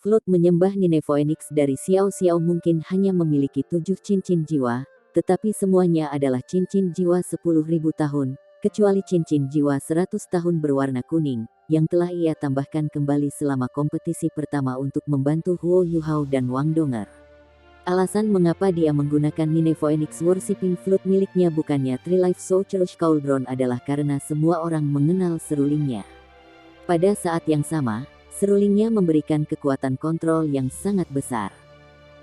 Flood menyembah Nine Phoenix dari Xiao Xiao mungkin hanya memiliki 7 cincin jiwa, tetapi semuanya adalah cincin jiwa 10.000 tahun, kecuali cincin jiwa 100 tahun berwarna kuning, yang telah ia tambahkan kembali selama kompetisi pertama untuk membantu Huo Yuhao dan Wang Donger. Alasan mengapa dia menggunakan Nine Phoenix Worshipping Flood miliknya bukannya Tri-Life Sorcerer's Cauldron adalah karena semua orang mengenal serulingnya. Pada saat yang sama, serulingnya memberikan kekuatan kontrol yang sangat besar.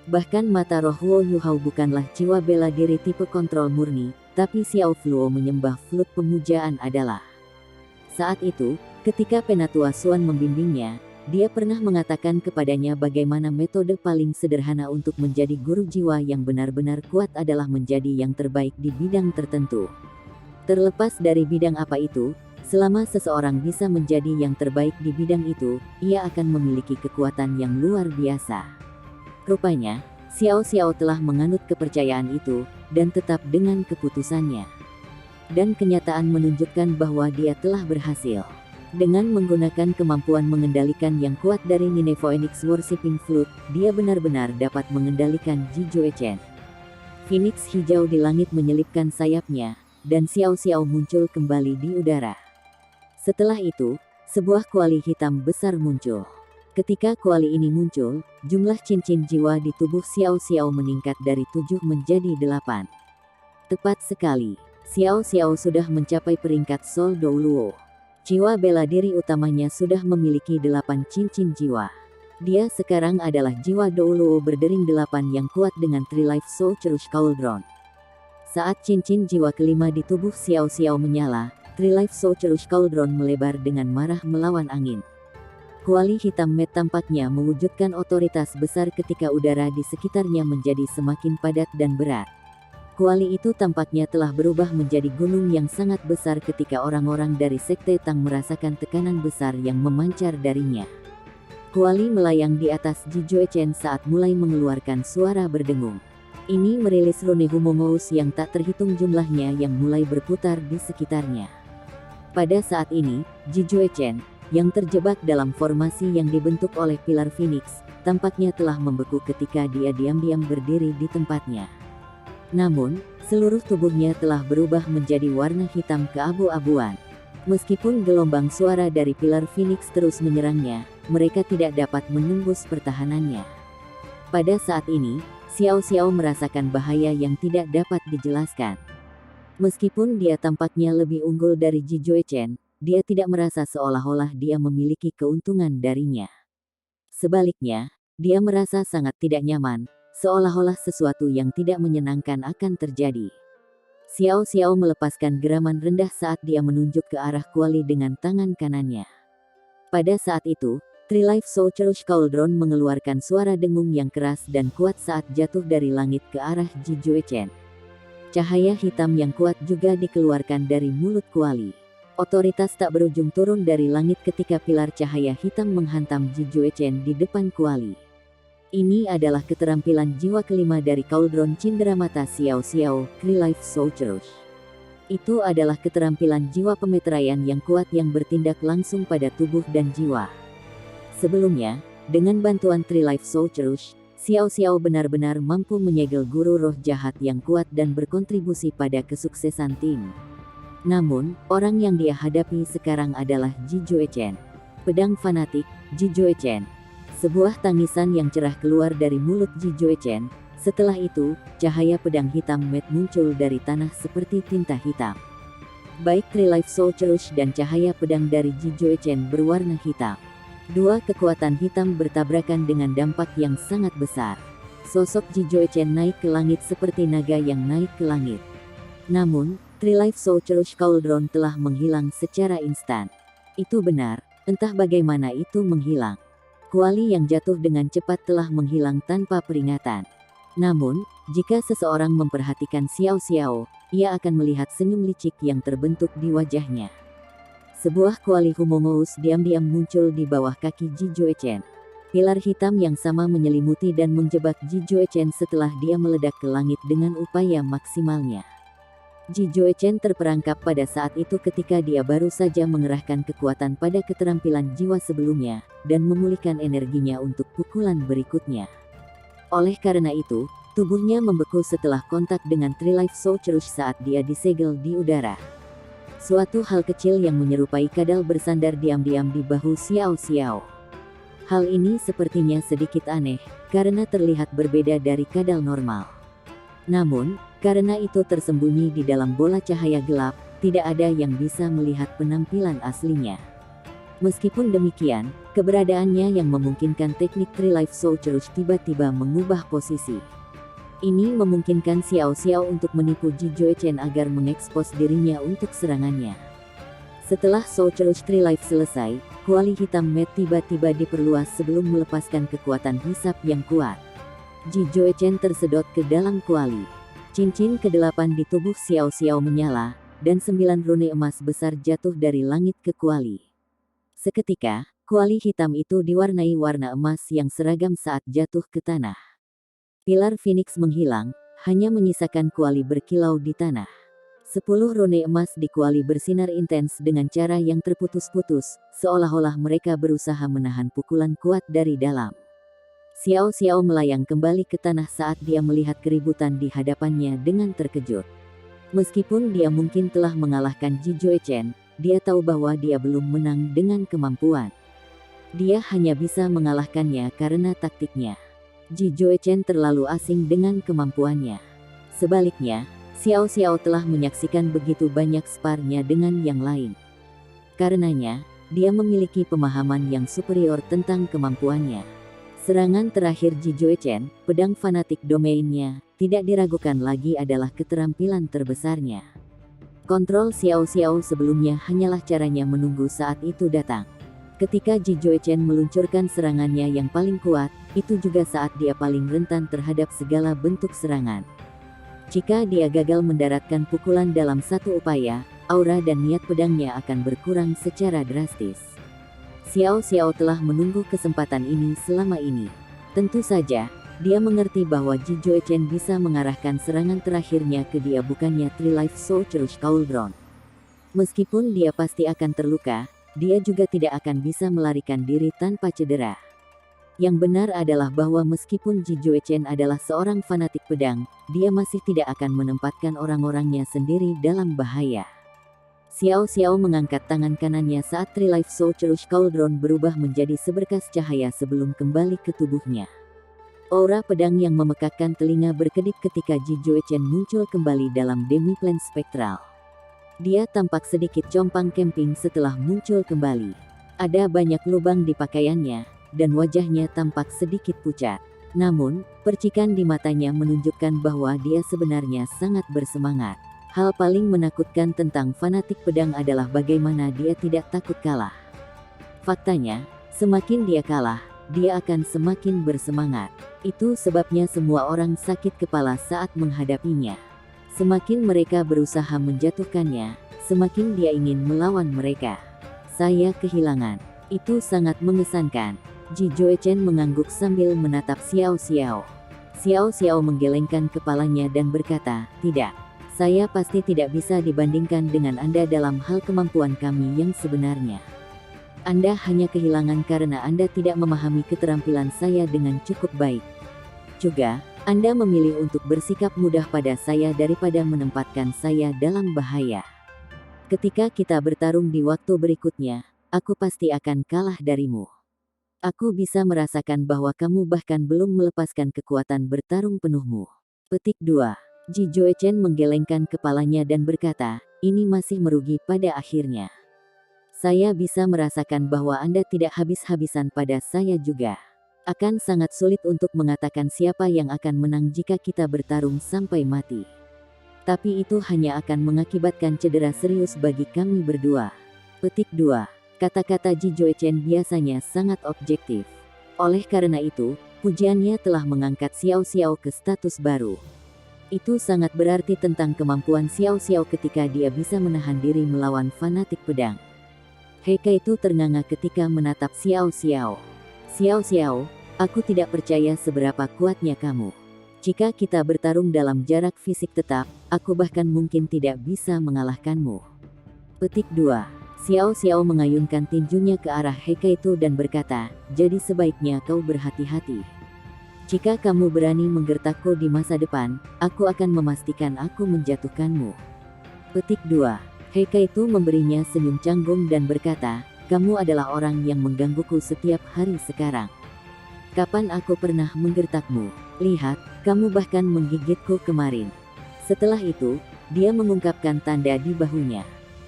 Bahkan mata roh Huo Yuhao bukanlah jiwa bela diri tipe kontrol murni, tapi Xiao Fluo menyembah Flood pemujaan adalah. Saat itu, ketika Penatua Xuan membimbingnya, dia pernah mengatakan kepadanya bagaimana metode paling sederhana untuk menjadi guru jiwa yang benar-benar kuat adalah menjadi yang terbaik di bidang tertentu. Terlepas dari bidang apa itu, selama seseorang bisa menjadi yang terbaik di bidang itu, ia akan memiliki kekuatan yang luar biasa. Rupanya, Xiao Xiao telah menganut kepercayaan itu, dan tetap dengan keputusannya. Dan kenyataan menunjukkan bahwa dia telah berhasil. Dengan menggunakan kemampuan mengendalikan yang kuat dari Nine Phoenix Worshipping Flood, dia benar-benar dapat mengendalikan Ji Juechen. Phoenix hijau di langit menyelipkan sayapnya, dan Xiao Xiao muncul kembali di udara. Setelah itu, sebuah kuali hitam besar muncul. Ketika kuali ini muncul, jumlah cincin jiwa di tubuh Xiao Xiao meningkat dari 7 menjadi 8. Tepat sekali, Xiao Xiao sudah mencapai peringkat Sol Douluo. Jiwa bela diri utamanya sudah memiliki 8 cincin jiwa. Dia sekarang adalah jiwa Douluo berdering 8 yang kuat dengan Tri-Life Sorcerer's Cauldron. Saat cincin jiwa kelima di tubuh Xiao Xiao menyala, Tri-Life Sorcerer's Cauldron melebar dengan marah melawan angin. Kuali hitam Met tampaknya mewujudkan otoritas besar ketika udara di sekitarnya menjadi semakin padat dan berat. Kuali itu tampaknya telah berubah menjadi gunung yang sangat besar ketika orang-orang dari Sekte Tang merasakan tekanan besar yang memancar darinya. Kuali melayang di atas Ji Juechen saat mulai mengeluarkan suara berdengung. Ini merilis rune Humongous yang tak terhitung jumlahnya yang mulai berputar di sekitarnya. Pada saat ini, Ji Juechen, yang terjebak dalam formasi yang dibentuk oleh pilar Phoenix, tampaknya telah membeku ketika dia diam-diam berdiri di tempatnya. Namun, seluruh tubuhnya telah berubah menjadi warna hitam keabu-abuan. Meskipun gelombang suara dari pilar Phoenix terus menyerangnya, mereka tidak dapat menembus pertahanannya. Pada saat ini, Xiao Xiao merasakan bahaya yang tidak dapat dijelaskan. Meskipun dia tampaknya lebih unggul dari Ji Juechen, dia tidak merasa seolah-olah dia memiliki keuntungan darinya. Sebaliknya, dia merasa sangat tidak nyaman, seolah-olah sesuatu yang tidak menyenangkan akan terjadi. Xiao Xiao melepaskan geraman rendah saat dia menunjuk ke arah kuali dengan tangan kanannya. Pada saat itu, Tri-Life Sorcerer's Cauldron mengeluarkan suara dengung yang keras dan kuat saat jatuh dari langit ke arah Ji Juechen. Cahaya hitam yang kuat juga dikeluarkan dari mulut kuali. Otoritas tak berujung turun dari langit ketika pilar cahaya hitam menghantam Ji Juechen di depan kuali. Ini adalah keterampilan jiwa kelima dari Cauldron Cenderamata Xiao Xiao, Tri-Life Sorcerer. Itu adalah keterampilan jiwa pemeteraian yang kuat yang bertindak langsung pada tubuh dan jiwa. Sebelumnya, dengan bantuan Tri-Life Sorcerers, Xiao Xiao benar-benar mampu menyegel guru roh jahat yang kuat dan berkontribusi pada kesuksesan tim. Namun, orang yang dia hadapi sekarang adalah Ji Juechen. Pedang fanatik, Ji Juechen. Sebuah tangisan yang cerah keluar dari mulut Ji Juechen. Setelah itu, cahaya pedang hitam Met muncul dari tanah seperti tinta hitam. Baik Tri-Life Sorcerers dan cahaya pedang dari Ji Juechen berwarna hitam. Dua kekuatan hitam bertabrakan dengan dampak yang sangat besar. Sosok Ji Juechen naik ke langit seperti naga yang naik ke langit. Namun, Tri-Life Sorcerer's Cauldron telah menghilang secara instan. Itu benar, entah bagaimana itu menghilang. Kuali yang jatuh dengan cepat telah menghilang tanpa peringatan. Namun, jika seseorang memperhatikan Xiao Xiao, ia akan melihat senyum licik yang terbentuk di wajahnya. Sebuah kuali Humongous diam-diam muncul di bawah kaki Ji Juechen. Pilar hitam yang sama menyelimuti dan menjebak Ji Juechen setelah dia meledak ke langit dengan upaya maksimalnya. Ji Joechen terperangkap pada saat itu ketika dia baru saja mengerahkan kekuatan pada keterampilan jiwa sebelumnya, dan memulihkan energinya untuk pukulan berikutnya. Oleh karena itu, tubuhnya membeku setelah kontak dengan Three Life Sorceress saat dia disegel di udara. Suatu hal kecil yang menyerupai kadal bersandar diam-diam di bahu Xiao Xiao. Hal ini sepertinya sedikit aneh, karena terlihat berbeda dari kadal normal. Namun, karena itu tersembunyi di dalam bola cahaya gelap, tidak ada yang bisa melihat penampilan aslinya. Meskipun demikian, keberadaannya yang memungkinkan teknik Three Life Sorceress tiba-tiba mengubah posisi. Ini memungkinkan Xiao Xiao untuk menipu Ji Joechen agar mengekspos dirinya untuk serangannya. Setelah Sorceress Three Life selesai, kuali hitam Matt tiba-tiba diperluas sebelum melepaskan kekuatan hisap yang kuat. Ji Joechen tersedot ke dalam kuali. Cincin ke-8 di tubuh Xiao Xiao menyala, dan 9 rune emas besar jatuh dari langit ke kuali. Seketika, kuali hitam itu diwarnai warna emas yang seragam saat jatuh ke tanah. Pilar Phoenix menghilang, hanya menyisakan kuali berkilau di tanah. 10 rune emas di kuali bersinar intens dengan cara yang terputus-putus, seolah-olah mereka berusaha menahan pukulan kuat dari dalam. Xiao Xiao melayang kembali ke tanah saat dia melihat keributan di hadapannya dengan terkejut. Meskipun dia mungkin telah mengalahkan Ji Joechen, dia tahu bahwa dia belum menang dengan kemampuan. Dia hanya bisa mengalahkannya karena taktiknya. Ji Joechen terlalu asing dengan kemampuannya. Sebaliknya, Xiao Xiao telah menyaksikan begitu banyak sparnya dengan yang lain. Karenanya, dia memiliki pemahaman yang superior tentang kemampuannya. Serangan terakhir Ji Joechen, pedang fanatik domainnya, tidak diragukan lagi adalah keterampilan terbesarnya. Kontrol Xiao Xiao sebelumnya hanyalah caranya menunggu saat itu datang. Ketika Ji Joechen meluncurkan serangannya yang paling kuat, itu juga saat dia paling rentan terhadap segala bentuk serangan. Jika dia gagal mendaratkan pukulan dalam satu upaya, aura dan niat pedangnya akan berkurang secara drastis. Xiao Xiao telah menunggu kesempatan ini selama ini. Tentu saja, dia mengerti bahwa Ji Joechen bisa mengarahkan serangan terakhirnya ke dia bukannya Three Life Sorceress Cauldron. Meskipun dia pasti akan terluka, dia juga tidak akan bisa melarikan diri tanpa cedera. Yang benar adalah bahwa meskipun Ji Joechen adalah seorang fanatik pedang, dia masih tidak akan menempatkan orang-orangnya sendiri dalam bahaya. Xiao Xiao mengangkat tangan kanannya saat Three Life Sorceress Cauldron berubah menjadi seberkas cahaya sebelum kembali ke tubuhnya. Aura pedang yang memekakkan telinga berkedip ketika Ji Joechen muncul kembali dalam demi-plane spektral. Dia tampak sedikit compang camping setelah muncul kembali. Ada banyak lubang di pakaiannya, dan wajahnya tampak sedikit pucat. Namun, percikan di matanya menunjukkan bahwa dia sebenarnya sangat bersemangat. Hal paling menakutkan tentang fanatik pedang adalah bagaimana dia tidak takut kalah. Faktanya, semakin dia kalah, dia akan semakin bersemangat. Itu sebabnya semua orang sakit kepala saat menghadapinya. Semakin mereka berusaha menjatuhkannya, semakin dia ingin melawan mereka. Saya kehilangan. Itu sangat mengesankan. Ji Joechen mengangguk sambil menatap Xiao Xiao. Xiao Xiao menggelengkan kepalanya dan berkata, "Tidak. Saya pasti tidak bisa dibandingkan dengan Anda dalam hal kemampuan kami yang sebenarnya. Anda hanya kehilangan karena Anda tidak memahami keterampilan saya dengan cukup baik. Juga, Anda memilih untuk bersikap mudah pada saya daripada menempatkan saya dalam bahaya. Ketika kita bertarung di waktu berikutnya, aku pasti akan kalah darimu. Aku bisa merasakan bahwa kamu bahkan belum melepaskan kekuatan bertarung penuhmu." Petik 2. Ji Joechen menggelengkan kepalanya dan berkata, "Ini masih merugi pada akhirnya. Saya bisa merasakan bahwa Anda tidak habis-habisan pada saya juga. Akan sangat sulit untuk mengatakan siapa yang akan menang jika kita bertarung sampai mati. Tapi itu hanya akan mengakibatkan cedera serius bagi kami berdua." Petik 2. Kata-kata Ji Joechen biasanya sangat objektif. Oleh karena itu, pujiannya telah mengangkat Xiao Xiao ke status baru. Itu sangat berarti tentang kemampuan Xiao Xiao ketika dia bisa menahan diri melawan fanatik pedang. Heika itu ternganga ketika menatap Xiao Xiao. "Xiao Xiao, aku tidak percaya seberapa kuatnya kamu. Jika kita bertarung dalam jarak fisik tetap, aku bahkan mungkin tidak bisa mengalahkanmu. Petik 2. Xiao Xiao mengayunkan tinjunya ke arah He Kaitu dan berkata, jadi sebaiknya kau berhati-hati. Jika kamu berani menggertakku di masa depan, aku akan memastikan aku menjatuhkanmu. Petik 2. He Kaitu memberinya senyum canggung dan berkata, kamu adalah orang yang menggangguku setiap hari sekarang. Kapan aku pernah menggertakmu? Lihat, kamu bahkan menggigitku kemarin. Setelah itu, dia mengungkapkan tanda di bahunya.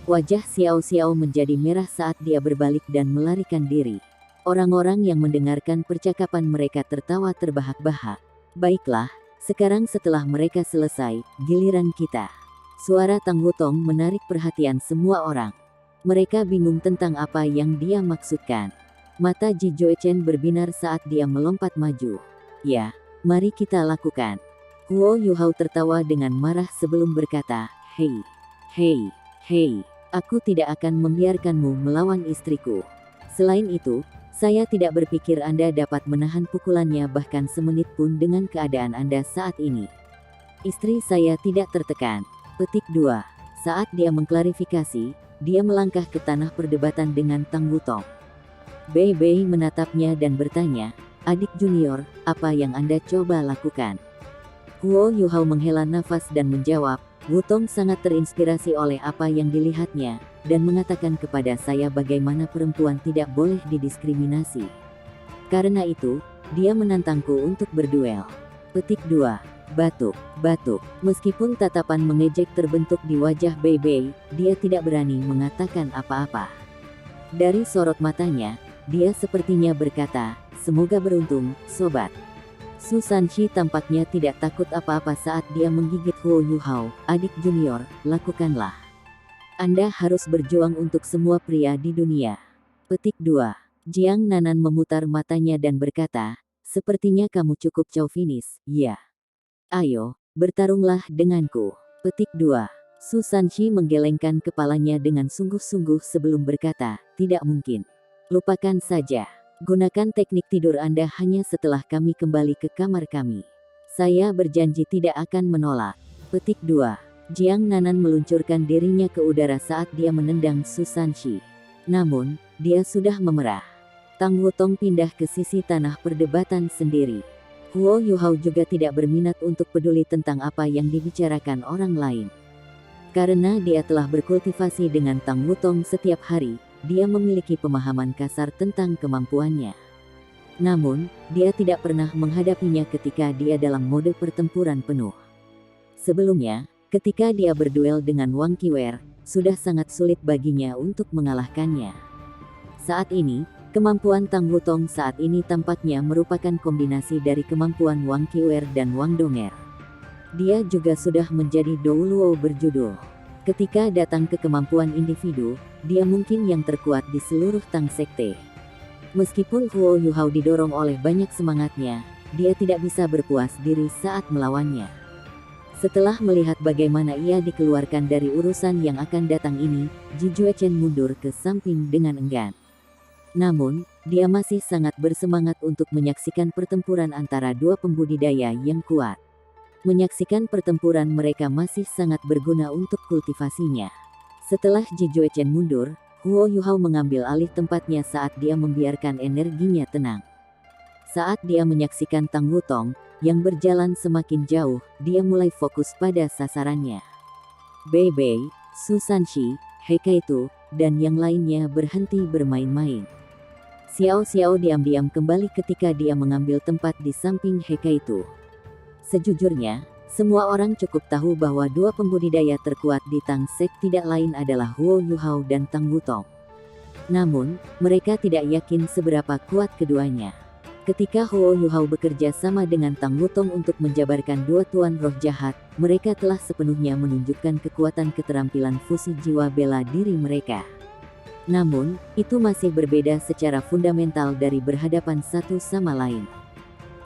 Wajah Xiao Xiao menjadi merah saat dia berbalik dan melarikan diri. Orang-orang yang mendengarkan percakapan mereka tertawa terbahak-bahak. Baiklah, sekarang setelah mereka selesai, giliran kita. Suara Tang Wutong menarik perhatian semua orang. Mereka bingung tentang apa yang dia maksudkan. Mata Ji Joechen berbinar saat dia melompat maju. Ya, mari kita lakukan. Huo Yuhao tertawa dengan marah sebelum berkata, hei, hei, hei, aku tidak akan membiarkanmu melawan istriku. Selain itu, saya tidak berpikir Anda dapat menahan pukulannya bahkan semenit pun dengan keadaan Anda saat ini. Istri saya tidak tertekan. Petik 2. Saat dia mengklarifikasi, dia melangkah ke tanah perdebatan dengan Tang Wutong. Bei Bei menatapnya dan bertanya, adik junior, apa yang Anda coba lakukan? Huo Yuhao menghela nafas dan menjawab, Wutong sangat terinspirasi oleh apa yang dilihatnya, dan mengatakan kepada saya bagaimana perempuan tidak boleh didiskriminasi. Karena itu, dia menantangku untuk berduel. Petik 2. Batuk, batuk. Meskipun tatapan mengejek terbentuk di wajah Bei Bei, dia tidak berani mengatakan apa-apa. Dari sorot matanya, dia sepertinya berkata, semoga beruntung, sobat. Su Sanshi tampaknya tidak takut apa-apa saat dia menggigit Huo Yuhao. Adik junior, lakukanlah. Anda harus berjuang untuk semua pria di dunia. Petik 2. Jiang Nanan memutar matanya dan berkata, sepertinya kamu cukup chauvinis, ya. Ayo, bertarunglah denganku. Petik 2. Su Sanshi menggelengkan kepalanya dengan sungguh-sungguh sebelum berkata, tidak mungkin. Lupakan saja. Gunakan teknik tidur Anda hanya setelah kami kembali ke kamar kami. Saya berjanji tidak akan menolak. Petik 2. Jiang Nanan meluncurkan dirinya ke udara saat dia menendang Su Sanshi. Namun, dia sudah memerah. Tang Wutong pindah ke sisi tanah perdebatan sendiri. Huo Yuhao juga tidak berminat untuk peduli tentang apa yang dibicarakan orang lain. Karena dia telah berkultivasi dengan Tang Wutong setiap hari, dia memiliki pemahaman kasar tentang kemampuannya. Namun, dia tidak pernah menghadapinya ketika dia dalam mode pertempuran penuh. Sebelumnya, ketika dia berduel dengan Wang Qiwer, sudah sangat sulit baginya untuk mengalahkannya. Saat ini, kemampuan Tang Wutong saat ini tampaknya merupakan kombinasi dari kemampuan Wang Qiwer dan Wang Donger. Dia juga sudah menjadi Douluo berjudul. Ketika datang ke kemampuan individu, dia mungkin yang terkuat di seluruh Tang Sekte. Meskipun Huo Yuhao didorong oleh banyak semangatnya, dia tidak bisa berpuas diri saat melawannya. Setelah melihat bagaimana ia dikeluarkan dari urusan yang akan datang ini, Ji Juechen mundur ke samping dengan enggan. Namun, dia masih sangat bersemangat untuk menyaksikan pertempuran antara dua pembudidaya yang kuat. Menyaksikan pertempuran mereka masih sangat berguna untuk kultivasinya. Setelah Ji Juechen mundur, Huo Yuhao mengambil alih tempatnya saat dia membiarkan energinya tenang. Saat dia menyaksikan Tang Wutong, yang berjalan semakin jauh, dia mulai fokus pada sasarannya. Bei Bei, Su Sanshi, He Kaitu, dan yang lainnya berhenti bermain-main. Xiao Xiao diam-diam kembali ketika dia mengambil tempat di samping He Kaitu. Sejujurnya, semua orang cukup tahu bahwa dua pembudidaya terkuat di Tang Sek tidak lain adalah Huo Yuhao dan Tang Wutong. Namun, mereka tidak yakin seberapa kuat keduanya. Ketika Huo Yuhao bekerja sama dengan Tang Wutong untuk menjabarkan dua tuan roh jahat, mereka telah sepenuhnya menunjukkan kekuatan keterampilan fusi jiwa bela diri mereka. Namun, itu masih berbeda secara fundamental dari berhadapan satu sama lain.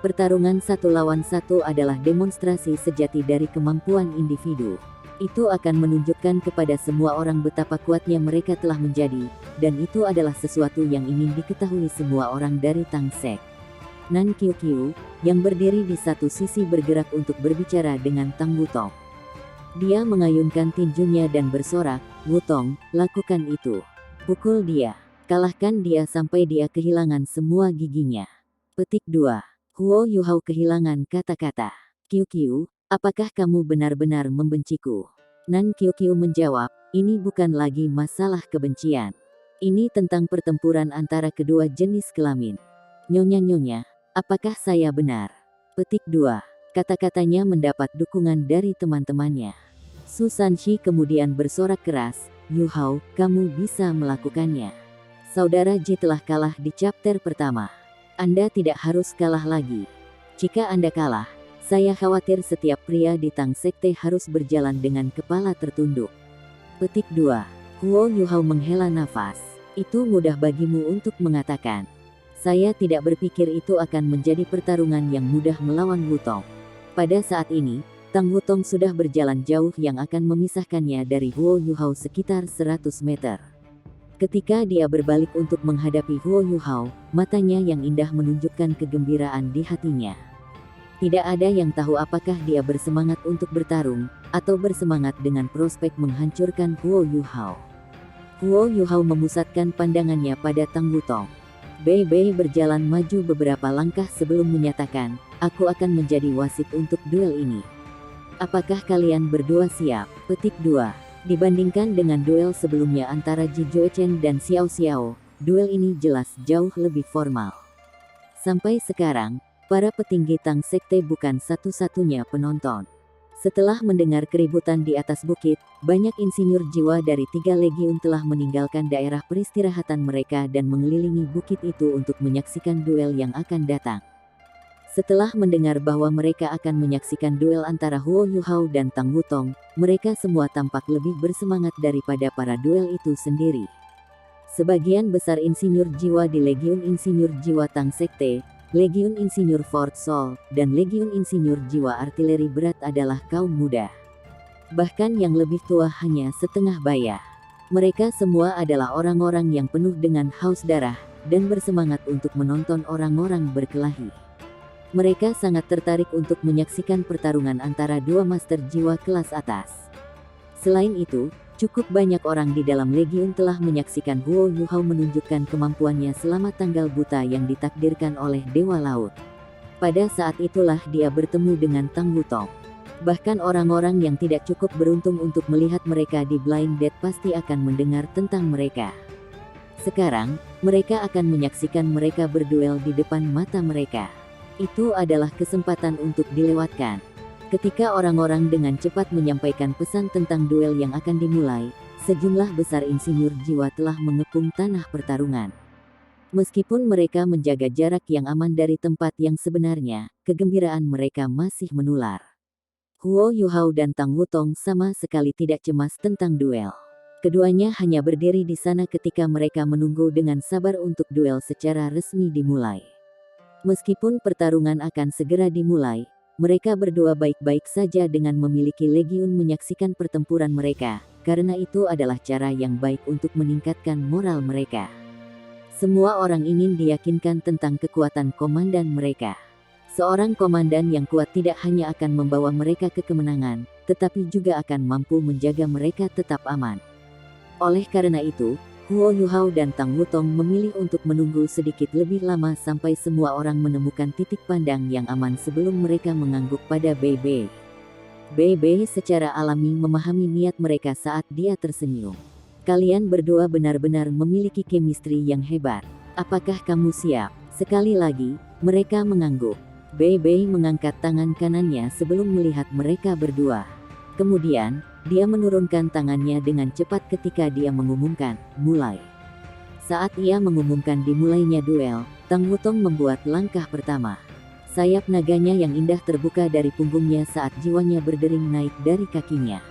Pertarungan satu lawan satu adalah demonstrasi sejati dari kemampuan individu. Itu akan menunjukkan kepada semua orang betapa kuatnya mereka telah menjadi, dan itu adalah sesuatu yang ingin diketahui semua orang dari Tang Sek. Nan Qiuqiu, yang berdiri di satu sisi bergerak untuk berbicara dengan Tang Wutong. Dia mengayunkan tinjunya dan bersorak, "Wutong, lakukan itu. Pukul dia. Kalahkan dia sampai dia kehilangan semua giginya." Petik 2. Huo Yuhao kehilangan kata-kata. "Qiuqiu, apakah kamu benar-benar membenciku?" Nan Qiuqiu menjawab, "Ini bukan lagi masalah kebencian. Ini tentang pertempuran antara kedua jenis kelamin. Nyonya-nyonya, apakah saya benar?" Petik 2. Kata-katanya mendapat dukungan dari teman-temannya. Su Sanshi kemudian bersorak keras, "Yu Hao, kamu bisa melakukannya. Saudara Ji telah kalah di chapter pertama. Anda tidak harus kalah lagi. Jika Anda kalah, saya khawatir setiap pria di Tang Sekte harus berjalan dengan kepala tertunduk." Petik 2. Huo Yuhao menghela nafas. "Itu mudah bagimu untuk mengatakan. Saya tidak berpikir itu akan menjadi pertarungan yang mudah melawan Wutong." Pada saat ini, Tang Wutong sudah berjalan jauh yang akan memisahkannya dari Huo Yuhao sekitar 100 meter. Ketika dia berbalik untuk menghadapi Huo Yuhao, matanya yang indah menunjukkan kegembiraan di hatinya. Tidak ada yang tahu apakah dia bersemangat untuk bertarung, atau bersemangat dengan prospek menghancurkan Huo Yuhao. Huo Yuhao memusatkan pandangannya pada Tang Wutong. Bei Bei berjalan maju beberapa langkah sebelum menyatakan, "Aku akan menjadi wasit untuk duel ini. Apakah kalian berdua siap?" Petik 2. Dibandingkan dengan duel sebelumnya antara Ji Juechen dan Xiao Xiao, duel ini jelas jauh lebih formal. Sampai sekarang, para petinggi Tang Sekte bukan satu-satunya penonton. Setelah mendengar keributan di atas bukit, banyak insinyur jiwa dari 3 legiun telah meninggalkan daerah peristirahatan mereka dan mengelilingi bukit itu untuk menyaksikan duel yang akan datang. Setelah mendengar bahwa mereka akan menyaksikan duel antara Huo Yuhao dan Tang Wutong, mereka semua tampak lebih bersemangat daripada para duel itu sendiri. Sebagian besar insinyur jiwa di Legiun Insinyur Jiwa Tang Sekte, Legiun Insinyur Fort Sol, dan Legiun Insinyur Jiwa Artileri Berat adalah kaum muda. Bahkan yang lebih tua hanya setengah baya. Mereka semua adalah orang-orang yang penuh dengan haus darah, dan bersemangat untuk menonton orang-orang berkelahi. Mereka sangat tertarik untuk menyaksikan pertarungan antara dua master jiwa kelas atas. Selain itu, cukup banyak orang di dalam Legiun telah menyaksikan Huo Yuhao menunjukkan kemampuannya selama tanggal buta yang ditakdirkan oleh Dewa Laut. Pada saat itulah dia bertemu dengan Tang Wutong. Bahkan orang-orang yang tidak cukup beruntung untuk melihat mereka di Blind Date pasti akan mendengar tentang mereka. Sekarang, mereka akan menyaksikan mereka berduel di depan mata mereka. Itu adalah kesempatan untuk dilewatkan. Ketika orang-orang dengan cepat menyampaikan pesan tentang duel yang akan dimulai, sejumlah besar insinyur jiwa telah mengepung tanah pertarungan. Meskipun mereka menjaga jarak yang aman dari tempat yang sebenarnya, kegembiraan mereka masih menular. Huo Yuhao dan Tang Wutong sama sekali tidak cemas tentang duel. Keduanya hanya berdiri di sana ketika mereka menunggu dengan sabar untuk duel secara resmi dimulai. Meskipun pertarungan akan segera dimulai, mereka berdua baik-baik saja dengan memiliki legiun menyaksikan pertempuran mereka, karena itu adalah cara yang baik untuk meningkatkan moral mereka. Semua orang ingin diyakinkan tentang kekuatan komandan mereka. Seorang komandan yang kuat tidak hanya akan membawa mereka ke kemenangan, tetapi juga akan mampu menjaga mereka tetap aman. Oleh karena itu, Huo Yuhao dan Tang Wutong memilih untuk menunggu sedikit lebih lama sampai semua orang menemukan titik pandang yang aman sebelum mereka mengangguk pada Bei Bei. Bei Bei secara alami memahami niat mereka saat dia tersenyum. "Kalian berdua benar-benar memiliki chemistry yang hebat. Apakah kamu siap?" Sekali lagi, mereka mengangguk. Bei Bei mengangkat tangan kanannya sebelum melihat mereka berdua. Kemudian, dia menurunkan tangannya dengan cepat ketika dia mengumumkan, "Mulai." Saat ia mengumumkan dimulainya duel, Tang Wutong membuat langkah pertama. Sayap naganya yang indah terbuka dari punggungnya saat jiwanya berdering naik dari kakinya.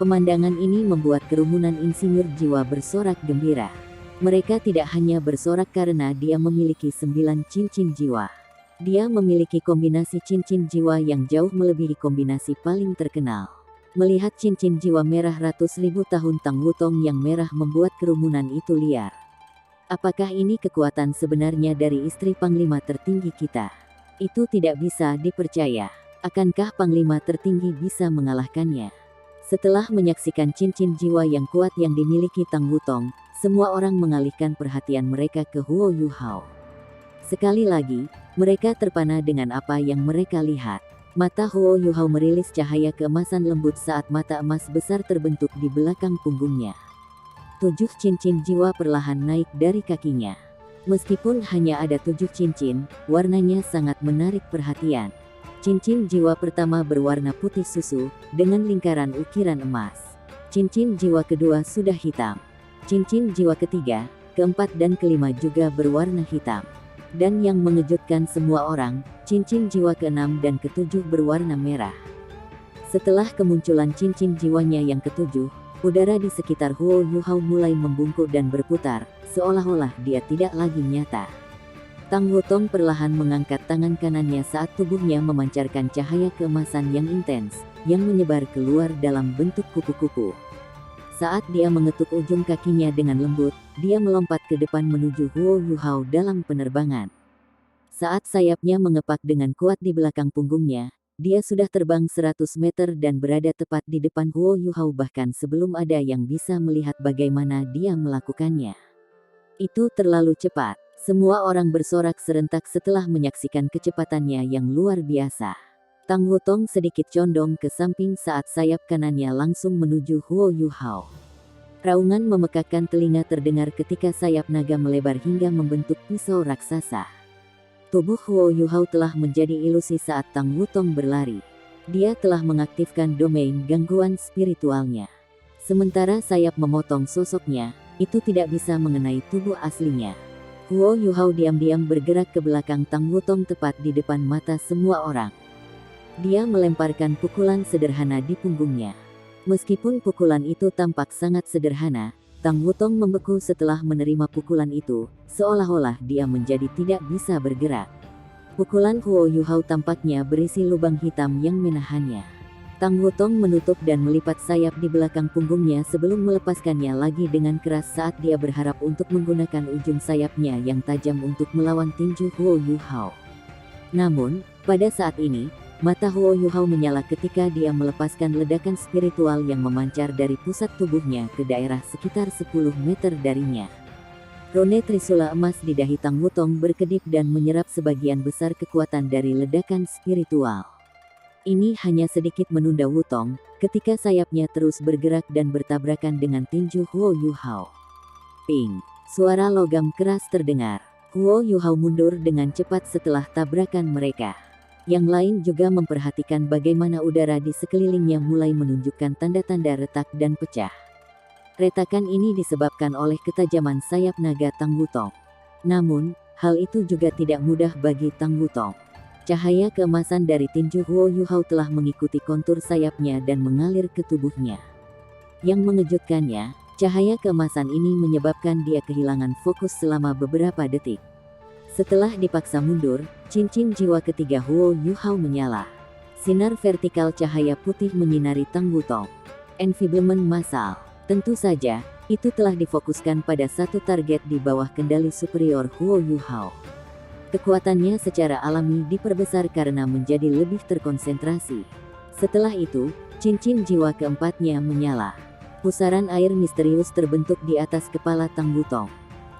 Pemandangan ini membuat kerumunan insinyur jiwa bersorak gembira. Mereka tidak hanya bersorak karena dia memiliki 9 cincin jiwa. Dia memiliki kombinasi cincin jiwa yang jauh melebihi kombinasi paling terkenal. Melihat cincin jiwa merah ratus ribu tahun Tang Wutong yang merah membuat kerumunan itu liar. Apakah ini kekuatan sebenarnya dari istri Panglima tertinggi kita? Itu tidak bisa dipercaya. Akankah Panglima tertinggi bisa mengalahkannya? Setelah menyaksikan cincin jiwa yang kuat yang dimiliki Tang Wutong, semua orang mengalihkan perhatian mereka ke Huo Yuhao. Sekali lagi, mereka terpana dengan apa yang mereka lihat. Mata Huo Yuhao merilis cahaya keemasan lembut saat mata emas besar terbentuk di belakang punggungnya. 7 cincin jiwa perlahan naik dari kakinya. Meskipun hanya ada 7 cincin, warnanya sangat menarik perhatian. Cincin jiwa pertama berwarna putih susu, dengan lingkaran ukiran emas. Cincin jiwa kedua sudah hitam. Cincin jiwa ketiga, keempat dan kelima juga berwarna hitam. Dan yang mengejutkan semua orang, cincin jiwa ke-6 dan ke-7 berwarna merah. Setelah kemunculan cincin jiwanya yang ke-7, udara di sekitar Huo Yuhao mulai membungkuk dan berputar, seolah-olah dia tidak lagi nyata. Tang Wutong perlahan mengangkat tangan kanannya saat tubuhnya memancarkan cahaya keemasan yang intens, yang menyebar keluar dalam bentuk kupu-kupu. Saat dia mengetuk ujung kakinya dengan lembut, dia melompat ke depan menuju Huo Yuhao dalam penerbangan. Saat sayapnya mengepak dengan kuat di belakang punggungnya, dia sudah terbang 100 meter dan berada tepat di depan Huo Yuhao bahkan sebelum ada yang bisa melihat bagaimana dia melakukannya. Itu terlalu cepat. Semua orang bersorak serentak setelah menyaksikan kecepatannya yang luar biasa. Tang Wutong sedikit condong ke samping saat sayap kanannya langsung menuju Huo Yuhao. Raungan memekakkan telinga terdengar ketika sayap naga melebar hingga membentuk pisau raksasa. Tubuh Huo Yuhao telah menjadi ilusi saat Tang Wutong berlari. Dia telah mengaktifkan domain gangguan spiritualnya. Sementara sayap memotong sosoknya, itu tidak bisa mengenai tubuh aslinya. Huo Yuhao diam-diam bergerak ke belakang Tang Wutong tepat di depan mata semua orang. Dia melemparkan pukulan sederhana di punggungnya. Meskipun pukulan itu tampak sangat sederhana, Tang Wutong membeku setelah menerima pukulan itu, seolah-olah dia menjadi tidak bisa bergerak. Pukulan Huo Yuhao tampaknya berisi lubang hitam yang menahannya. Tang Wutong menutup dan melipat sayap di belakang punggungnya sebelum melepaskannya lagi dengan keras saat dia berharap untuk menggunakan ujung sayapnya yang tajam untuk melawan tinju Huo Yuhao. Namun, pada saat ini, mata Huo Yuhao menyala ketika dia melepaskan ledakan spiritual yang memancar dari pusat tubuhnya ke daerah sekitar 10 meter darinya. Rune Trisula emas di dahi Tang Wutong berkedip dan menyerap sebagian besar kekuatan dari ledakan spiritual. Ini hanya sedikit menunda Wutong, ketika sayapnya terus bergerak dan bertabrakan dengan tinju Huo Yuhao. Ping! Suara logam keras terdengar. Huo Yuhao mundur dengan cepat setelah tabrakan mereka. Yang lain juga memperhatikan bagaimana udara di sekelilingnya mulai menunjukkan tanda-tanda retak dan pecah. Retakan ini disebabkan oleh ketajaman sayap naga Tang Wutong. Namun, hal itu juga tidak mudah bagi Tang Wutong. Cahaya keemasan dari tinju Huo Yuhao telah mengikuti kontur sayapnya dan mengalir ke tubuhnya. Yang mengejutkannya, cahaya keemasan ini menyebabkan dia kehilangan fokus selama beberapa detik. Setelah dipaksa mundur, cincin jiwa ketiga Huo Yuhao menyala. Sinar vertikal cahaya putih menyinari Tang Wutong. Enfiblement massal. Tentu saja, itu telah difokuskan pada satu target di bawah kendali superior Huo Yuhao. Kekuatannya secara alami diperbesar karena menjadi lebih terkonsentrasi. Setelah itu, cincin jiwa keempatnya menyala. Pusaran air misterius terbentuk di atas kepala Tang Wutong.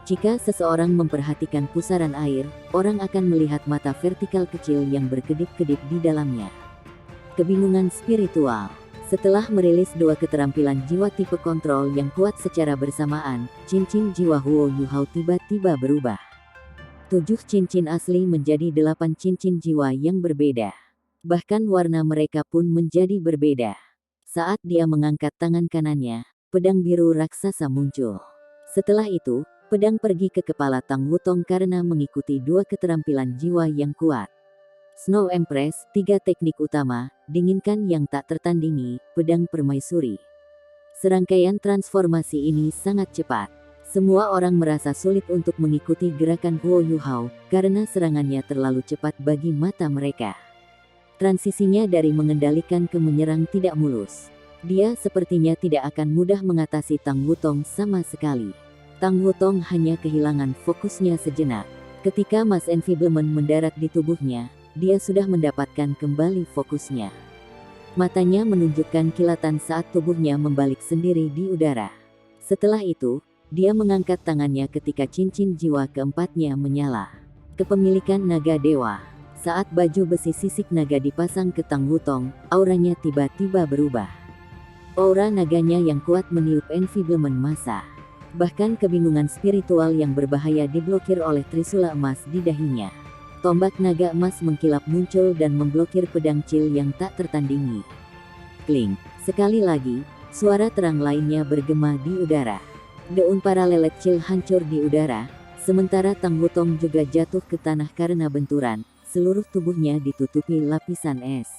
Jika seseorang memperhatikan pusaran air, orang akan melihat mata vertikal kecil yang berkedip-kedip di dalamnya. Kebingungan spiritual. Setelah merilis 2 keterampilan jiwa tipe kontrol yang kuat secara bersamaan, cincin jiwa Huo Yuhao tiba-tiba berubah. 7 cincin asli menjadi 8 cincin jiwa yang berbeda. Bahkan warna mereka pun menjadi berbeda. Saat dia mengangkat tangan kanannya, pedang biru raksasa muncul. Setelah itu, pedang pergi ke kepala Tang Wutong karena mengikuti 2 keterampilan jiwa yang kuat. Snow Empress, 3 teknik utama, dinginkan yang tak tertandingi, pedang permaisuri. Serangkaian transformasi ini sangat cepat. Semua orang merasa sulit untuk mengikuti gerakan Huo Yuhao, karena serangannya terlalu cepat bagi mata mereka. Transisinya dari mengendalikan ke menyerang tidak mulus. Dia sepertinya tidak akan mudah mengatasi Tang Wutong sama sekali. Tang Wutong hanya kehilangan fokusnya sejenak. Ketika Mas Enfeeblement mendarat di tubuhnya, dia sudah mendapatkan kembali fokusnya. Matanya menunjukkan kilatan saat tubuhnya membalik sendiri di udara. Setelah itu, dia mengangkat tangannya ketika cincin jiwa keempatnya menyala. Kepemilikan naga dewa. Saat baju besi sisik naga dipasang ke Tang Wutong, auranya tiba-tiba berubah. Aura naganya yang kuat meniup Enfeeblement massa. Bahkan kebingungan spiritual yang berbahaya diblokir oleh trisula emas di dahinya. Tombak naga emas mengkilap muncul dan memblokir pedang Cil yang tak tertandingi. Kling! Sekali lagi, suara terang lainnya bergema di udara. Daun para lelet Cil hancur di udara, sementara Tang Wutong juga jatuh ke tanah karena benturan. Seluruh tubuhnya ditutupi lapisan es.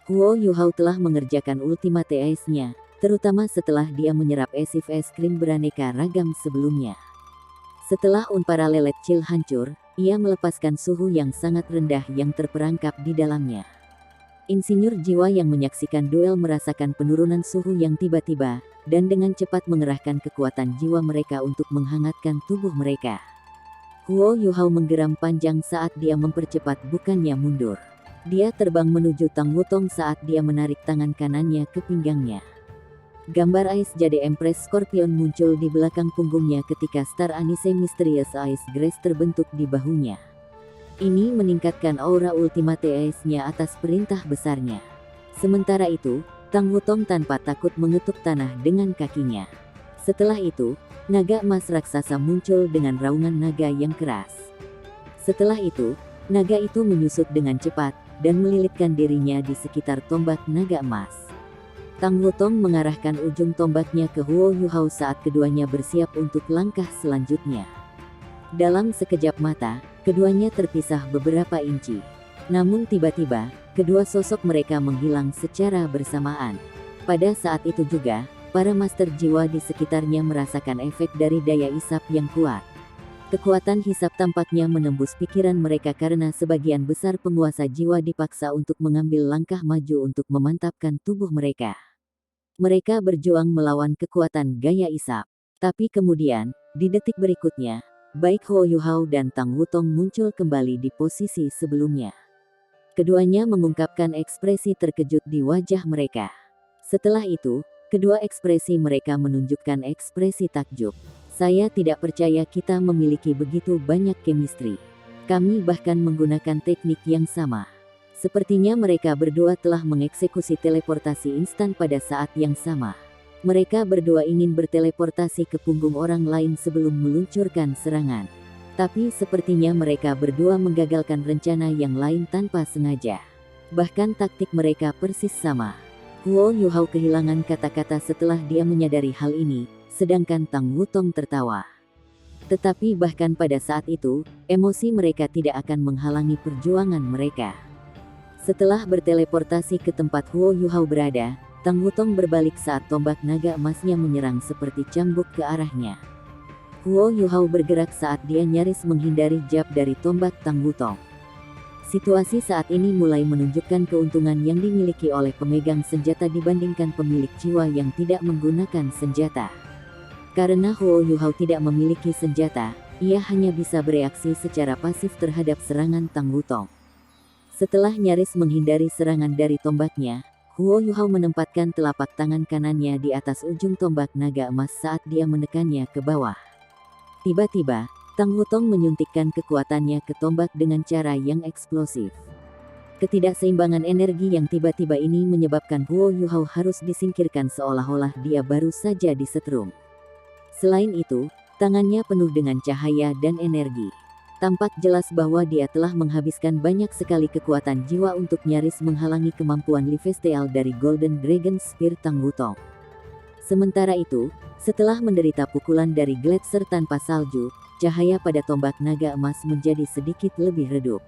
Huo Yuhao telah mengerjakan ultimate ice-nya, terutama setelah dia menyerap esif es krim beraneka ragam sebelumnya. Setelah unpara lelet Cil hancur, ia melepaskan suhu yang sangat rendah yang terperangkap di dalamnya. Insinyur jiwa yang menyaksikan duel merasakan penurunan suhu yang tiba-tiba, dan dengan cepat mengerahkan kekuatan jiwa mereka untuk menghangatkan tubuh mereka. Huo Yuhao menggeram panjang saat dia mempercepat bukannya mundur. Dia terbang menuju Tang Wutong saat dia menarik tangan kanannya ke pinggangnya. Gambar Ice Jade Empress Scorpion muncul di belakang punggungnya ketika Star Anise Mysterious Ice Grace terbentuk di bahunya. Ini meningkatkan aura Ultimate Ice-nya atas perintah besarnya. Sementara itu, Tang Wutong tanpa takut mengetuk tanah dengan kakinya. Setelah itu, naga emas raksasa muncul dengan raungan naga yang keras. Setelah itu, naga itu menyusut dengan cepat, dan melilitkan dirinya di sekitar tombak naga emas. Tang Wutong mengarahkan ujung tombaknya ke Huo Yuhao saat keduanya bersiap untuk langkah selanjutnya. Dalam sekejap mata, keduanya terpisah beberapa inci. Namun tiba-tiba, kedua sosok mereka menghilang secara bersamaan. Pada saat itu juga, para master jiwa di sekitarnya merasakan efek dari daya isap yang kuat. Kekuatan hisap tampaknya menembus pikiran mereka karena sebagian besar penguasa jiwa dipaksa untuk mengambil langkah maju untuk memantapkan tubuh mereka. Mereka berjuang melawan kekuatan gaya isap. Tapi kemudian, di detik berikutnya, baik Huo Yuhao dan Tang Wutong muncul kembali di posisi sebelumnya. Keduanya mengungkapkan ekspresi terkejut di wajah mereka. Setelah itu, kedua ekspresi mereka menunjukkan ekspresi takjub. Saya tidak percaya kita memiliki begitu banyak chemistry. Kami bahkan menggunakan teknik yang sama. Sepertinya mereka berdua telah mengeksekusi teleportasi instan pada saat yang sama. Mereka berdua ingin berteleportasi ke punggung orang lain sebelum meluncurkan serangan. Tapi sepertinya mereka berdua menggagalkan rencana yang lain tanpa sengaja. Bahkan taktik mereka persis sama. Huo Yuhao kehilangan kata-kata setelah dia menyadari hal ini, sedangkan Tang Wutong tertawa. Tetapi bahkan pada saat itu, emosi mereka tidak akan menghalangi perjuangan mereka. Setelah berteleportasi ke tempat Huo Yuhao berada, Tang Wutong berbalik saat tombak naga emasnya menyerang seperti cambuk ke arahnya. Huo Yuhao bergerak saat dia nyaris menghindari jab dari tombak Tang Wutong. Situasi saat ini mulai menunjukkan keuntungan yang dimiliki oleh pemegang senjata dibandingkan pemilik jiwa yang tidak menggunakan senjata. Karena Huo Yuhao tidak memiliki senjata, ia hanya bisa bereaksi secara pasif terhadap serangan Tang Wutong. Setelah nyaris menghindari serangan dari tombaknya, Huo Yuhao menempatkan telapak tangan kanannya di atas ujung tombak naga emas saat dia menekannya ke bawah. Tiba-tiba, Tang Wutong menyuntikkan kekuatannya ke tombak dengan cara yang eksplosif. Ketidakseimbangan energi yang tiba-tiba ini menyebabkan Huo Yuhao harus disingkirkan seolah-olah dia baru saja disetrum. Selain itu, tangannya penuh dengan cahaya dan energi. Tampak jelas bahwa dia telah menghabiskan banyak sekali kekuatan jiwa untuk nyaris menghalangi kemampuan Lifesteal dari Golden Dragon Spear Tang Wutong. Sementara itu, setelah menderita pukulan dari gletser tanpa salju, cahaya pada tombak naga emas menjadi sedikit lebih redup.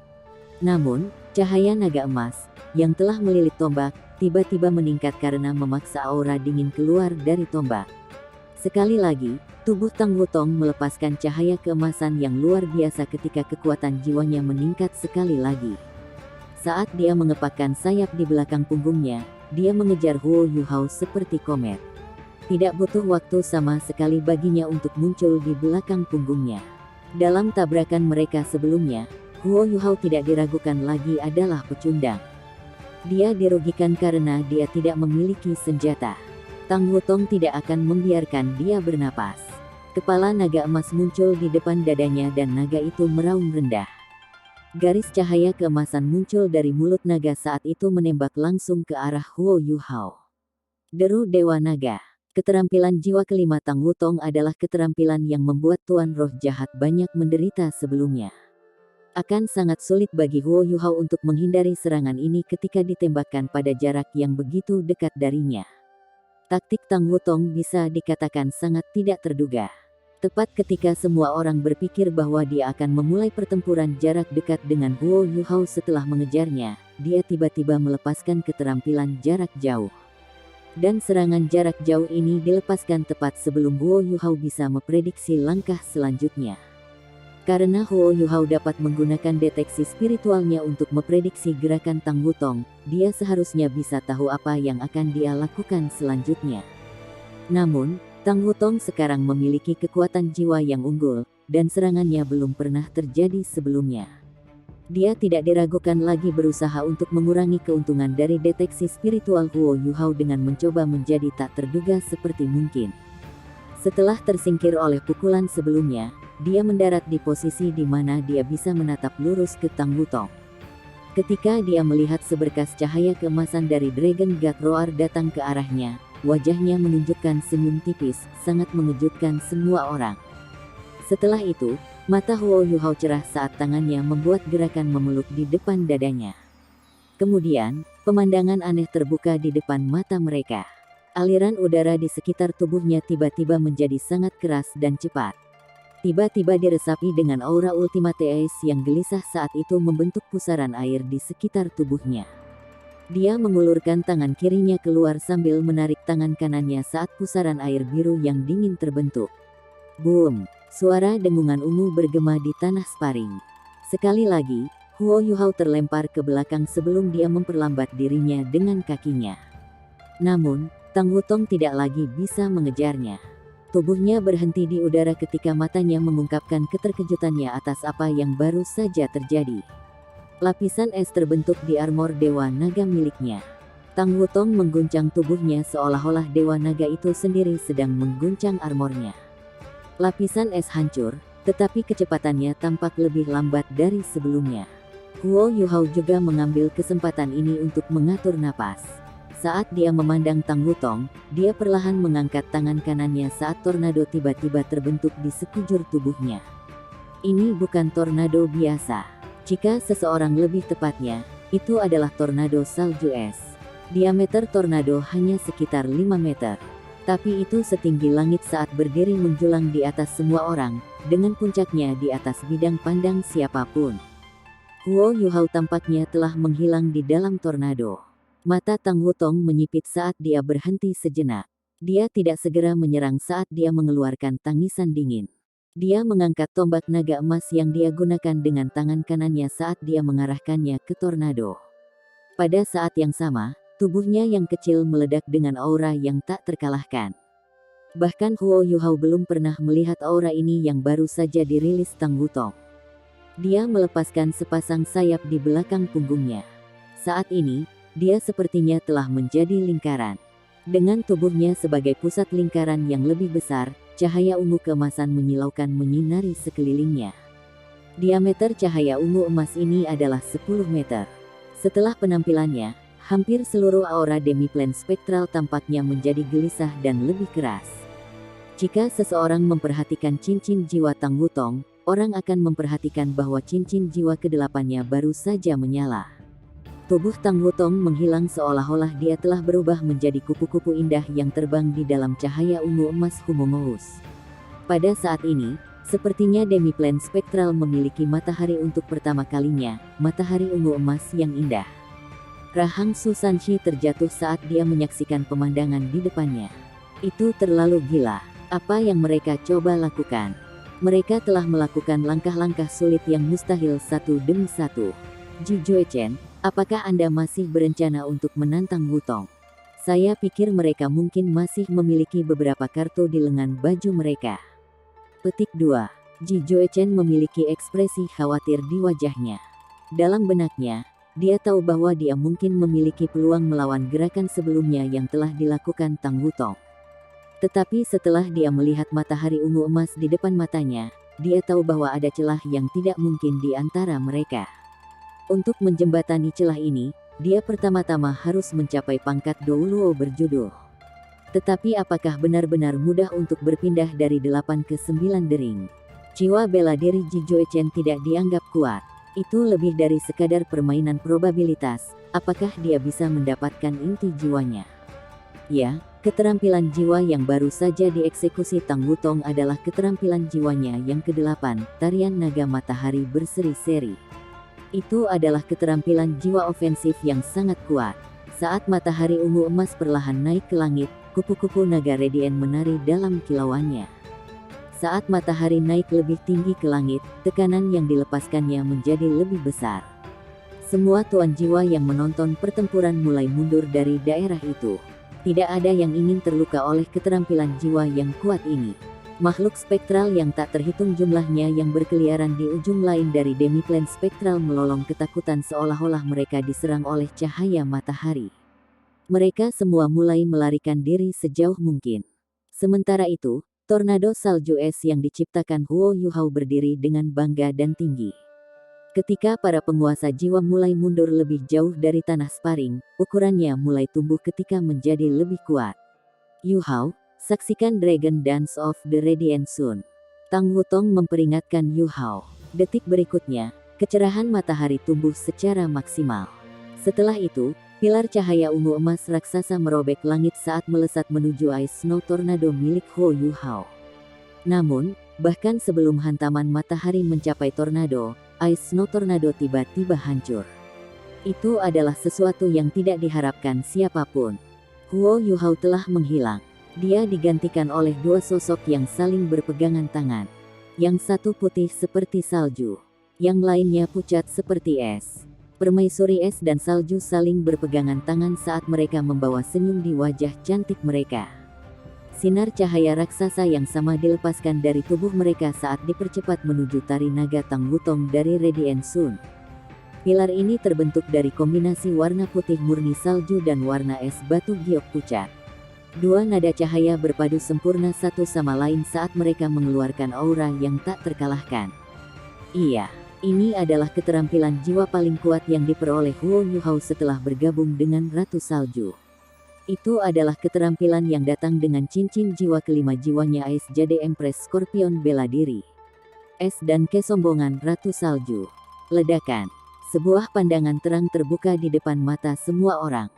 Namun, cahaya naga emas, yang telah melilit tombak, tiba-tiba meningkat karena memaksa aura dingin keluar dari tombak. Sekali lagi, tubuh Tang Wutong melepaskan cahaya keemasan yang luar biasa ketika kekuatan jiwanya meningkat sekali lagi. Saat dia mengepakkan sayap di belakang punggungnya, dia mengejar Huo Yuhao seperti komet. Tidak butuh waktu sama sekali baginya untuk muncul di belakang punggungnya. Dalam tabrakan mereka sebelumnya, Huo Yuhao tidak diragukan lagi adalah pecundang. Dia dirugikan karena dia tidak memiliki senjata. Tang Wutong tidak akan membiarkan dia bernapas. Kepala naga emas muncul di depan dadanya dan naga itu meraung rendah. Garis cahaya keemasan muncul dari mulut naga saat itu menembak langsung ke arah Huo Yuhao. Deru Dewa Naga. Keterampilan jiwa kelima Tang Wutong adalah keterampilan yang membuat Tuan Roh Jahat banyak menderita sebelumnya. Akan sangat sulit bagi Huo Yuhao untuk menghindari serangan ini ketika ditembakkan pada jarak yang begitu dekat darinya. Taktik Tang Wutong bisa dikatakan sangat tidak terduga. Tepat ketika semua orang berpikir bahwa dia akan memulai pertempuran jarak dekat dengan Huo Yuhao setelah mengejarnya, dia tiba-tiba melepaskan keterampilan jarak jauh. Dan serangan jarak jauh ini dilepaskan tepat sebelum Huo Yuhao bisa memprediksi langkah selanjutnya. Karena Huo Yuhao dapat menggunakan deteksi spiritualnya untuk memprediksi gerakan Tang Wutong, dia seharusnya bisa tahu apa yang akan dia lakukan selanjutnya. Namun, Tang Wutong sekarang memiliki kekuatan jiwa yang unggul, dan serangannya belum pernah terjadi sebelumnya. Dia tidak diragukan lagi berusaha untuk mengurangi keuntungan dari deteksi spiritual Huo Yuhao dengan mencoba menjadi tak terduga seperti mungkin. Setelah tersingkir oleh pukulan sebelumnya, dia mendarat di posisi di mana dia bisa menatap lurus ke Tang Wutong. Ketika dia melihat seberkas cahaya keemasan dari Dragon God Roar datang ke arahnya, wajahnya menunjukkan senyum tipis, sangat mengejutkan semua orang. Setelah itu, mata Huo Yuhao cerah saat tangannya membuat gerakan memeluk di depan dadanya. Kemudian, pemandangan aneh terbuka di depan mata mereka. Aliran udara di sekitar tubuhnya tiba-tiba menjadi sangat keras dan cepat. Tiba-tiba diresapi dengan aura Ultimate Ace yang gelisah saat itu membentuk pusaran air di sekitar tubuhnya. Dia mengulurkan tangan kirinya keluar sambil menarik tangan kanannya saat pusaran air biru yang dingin terbentuk. Boom! Suara dengungan ungu bergema di tanah sparring. Sekali lagi, Huo Yuhao terlempar ke belakang sebelum dia memperlambat dirinya dengan kakinya. Namun, Tang Wutong tidak lagi bisa mengejarnya. Tubuhnya berhenti di udara ketika matanya mengungkapkan keterkejutannya atas apa yang baru saja terjadi. Lapisan es terbentuk di armor Dewa Naga miliknya. Tang Wutong mengguncang tubuhnya seolah-olah Dewa Naga itu sendiri sedang mengguncang armornya. Lapisan es hancur, tetapi kecepatannya tampak lebih lambat dari sebelumnya. Huo Yuhao juga mengambil kesempatan ini untuk mengatur napas. Saat dia memandang Tang Wutong, dia perlahan mengangkat tangan kanannya saat tornado tiba-tiba terbentuk di sekujur tubuhnya. Ini bukan tornado biasa. Jika seseorang lebih tepatnya, itu adalah tornado salju es. Diameter tornado hanya sekitar 5 meter. Tapi itu setinggi langit saat berdiri menjulang di atas semua orang, dengan puncaknya di atas bidang pandang siapapun. Huo Yuhao tampaknya telah menghilang di dalam tornado. Mata Tang Wutong menyipit saat dia berhenti sejenak. Dia tidak segera menyerang saat dia mengeluarkan tangisan dingin. Dia mengangkat tombak naga emas yang dia gunakan dengan tangan kanannya saat dia mengarahkannya ke tornado. Pada saat yang sama, tubuhnya yang kecil meledak dengan aura yang tak terkalahkan. Bahkan Huo Yuhao belum pernah melihat aura ini yang baru saja dirilis Tang Wutong. Dia melepaskan sepasang sayap di belakang punggungnya. Saat ini, dia sepertinya telah menjadi lingkaran. Dengan tubuhnya sebagai pusat lingkaran yang lebih besar, cahaya ungu keemasan menyilaukan menyinari sekelilingnya. Diameter cahaya ungu emas ini adalah 10 meter. Setelah penampilannya, hampir seluruh aura Demi-Plane spektral tampaknya menjadi gelisah dan lebih keras. Jika seseorang memperhatikan cincin jiwa Tang Wutong, orang akan memperhatikan bahwa cincin jiwa ke-8-nya baru saja menyala. Tubuh Tang Wutong menghilang seolah-olah dia telah berubah menjadi kupu-kupu indah yang terbang di dalam cahaya ungu emas Humongous. Pada saat ini, sepertinya Demi-Plane spektral memiliki matahari untuk pertama kalinya, matahari ungu emas yang indah. Rahang Su Sanshi terjatuh saat dia menyaksikan pemandangan di depannya. Itu terlalu gila. Apa yang mereka coba lakukan? Mereka telah melakukan langkah-langkah sulit yang mustahil satu demi satu. Ji Juechen, apakah Anda masih berencana untuk menantang Wutong? Saya pikir mereka mungkin masih memiliki beberapa kartu di lengan baju mereka. Petik 2. Ji Joechen memiliki ekspresi khawatir di wajahnya. Dalam benaknya, dia tahu bahwa dia mungkin memiliki peluang melawan gerakan sebelumnya yang telah dilakukan Tang Wutong. Tetapi setelah dia melihat matahari ungu emas di depan matanya, dia tahu bahwa ada celah yang tidak mungkin di antara mereka. Untuk menjembatani celah ini, dia pertama-tama harus mencapai pangkat Douluo berjudul. Tetapi apakah benar-benar mudah untuk berpindah dari 8 ke 9 dering? Jiwa bela diri Ji Joechen tidak dianggap kuat. Itu lebih dari sekadar permainan probabilitas. Apakah dia bisa mendapatkan inti jiwanya? Ya, keterampilan jiwa yang baru saja dieksekusi Tang Wutong adalah keterampilan jiwanya yang ke-8, tarian naga matahari berseri-seri. Itu adalah keterampilan jiwa ofensif yang sangat kuat. Saat matahari ungu emas perlahan naik ke langit, kupu-kupu naga Radiant menari dalam kilauannya. Saat matahari naik lebih tinggi ke langit, tekanan yang dilepaskannya menjadi lebih besar. Semua tuan jiwa yang menonton pertempuran mulai mundur dari daerah itu. Tidak ada yang ingin terluka oleh keterampilan jiwa yang kuat ini. Makhluk spektral yang tak terhitung jumlahnya yang berkeliaran di ujung lain dari demiplan spektral melolong ketakutan seolah-olah mereka diserang oleh cahaya matahari. Mereka semua mulai melarikan diri sejauh mungkin. Sementara itu, tornado salju es yang diciptakan Huo Yuhao berdiri dengan bangga dan tinggi. Ketika para penguasa jiwa mulai mundur lebih jauh dari tanah sparring, ukurannya mulai tumbuh ketika menjadi lebih kuat. Yuhao, saksikan Dragon Dance of the Radiant Sun. Tang Wutong memperingatkan Yuhao. Detik berikutnya, kecerahan matahari tumbuh secara maksimal. Setelah itu, pilar cahaya ungu emas raksasa merobek langit saat melesat menuju Ice Snow Tornado milik Huo Yuhao. Namun, bahkan sebelum hantaman matahari mencapai tornado, Ice Snow Tornado tiba-tiba hancur. Itu adalah sesuatu yang tidak diharapkan siapapun. Huo Yuhao telah menghilang. Dia digantikan oleh dua sosok yang saling berpegangan tangan. Yang satu putih seperti salju, yang lainnya pucat seperti es. Permaisuri es dan salju saling berpegangan tangan saat mereka membawa senyum di wajah cantik mereka. Sinar cahaya raksasa yang sama dilepaskan dari tubuh mereka saat dipercepat menuju tari naga Tang Wutong dari Radiant Sun. Pilar ini terbentuk dari kombinasi warna putih murni salju dan warna es batu giok pucat. Dua nada cahaya berpadu sempurna satu sama lain saat mereka mengeluarkan aura yang tak terkalahkan. Iya. Ini adalah keterampilan jiwa paling kuat yang diperoleh Huo Yuhao setelah bergabung dengan Ratu Salju. Itu adalah keterampilan yang datang dengan cincin jiwa kelima jiwanya Ice Jade Empress Scorpion bela diri. Es dan kesombongan Ratu Salju. Ledakan. Sebuah pandangan terang terbuka di depan mata semua orang.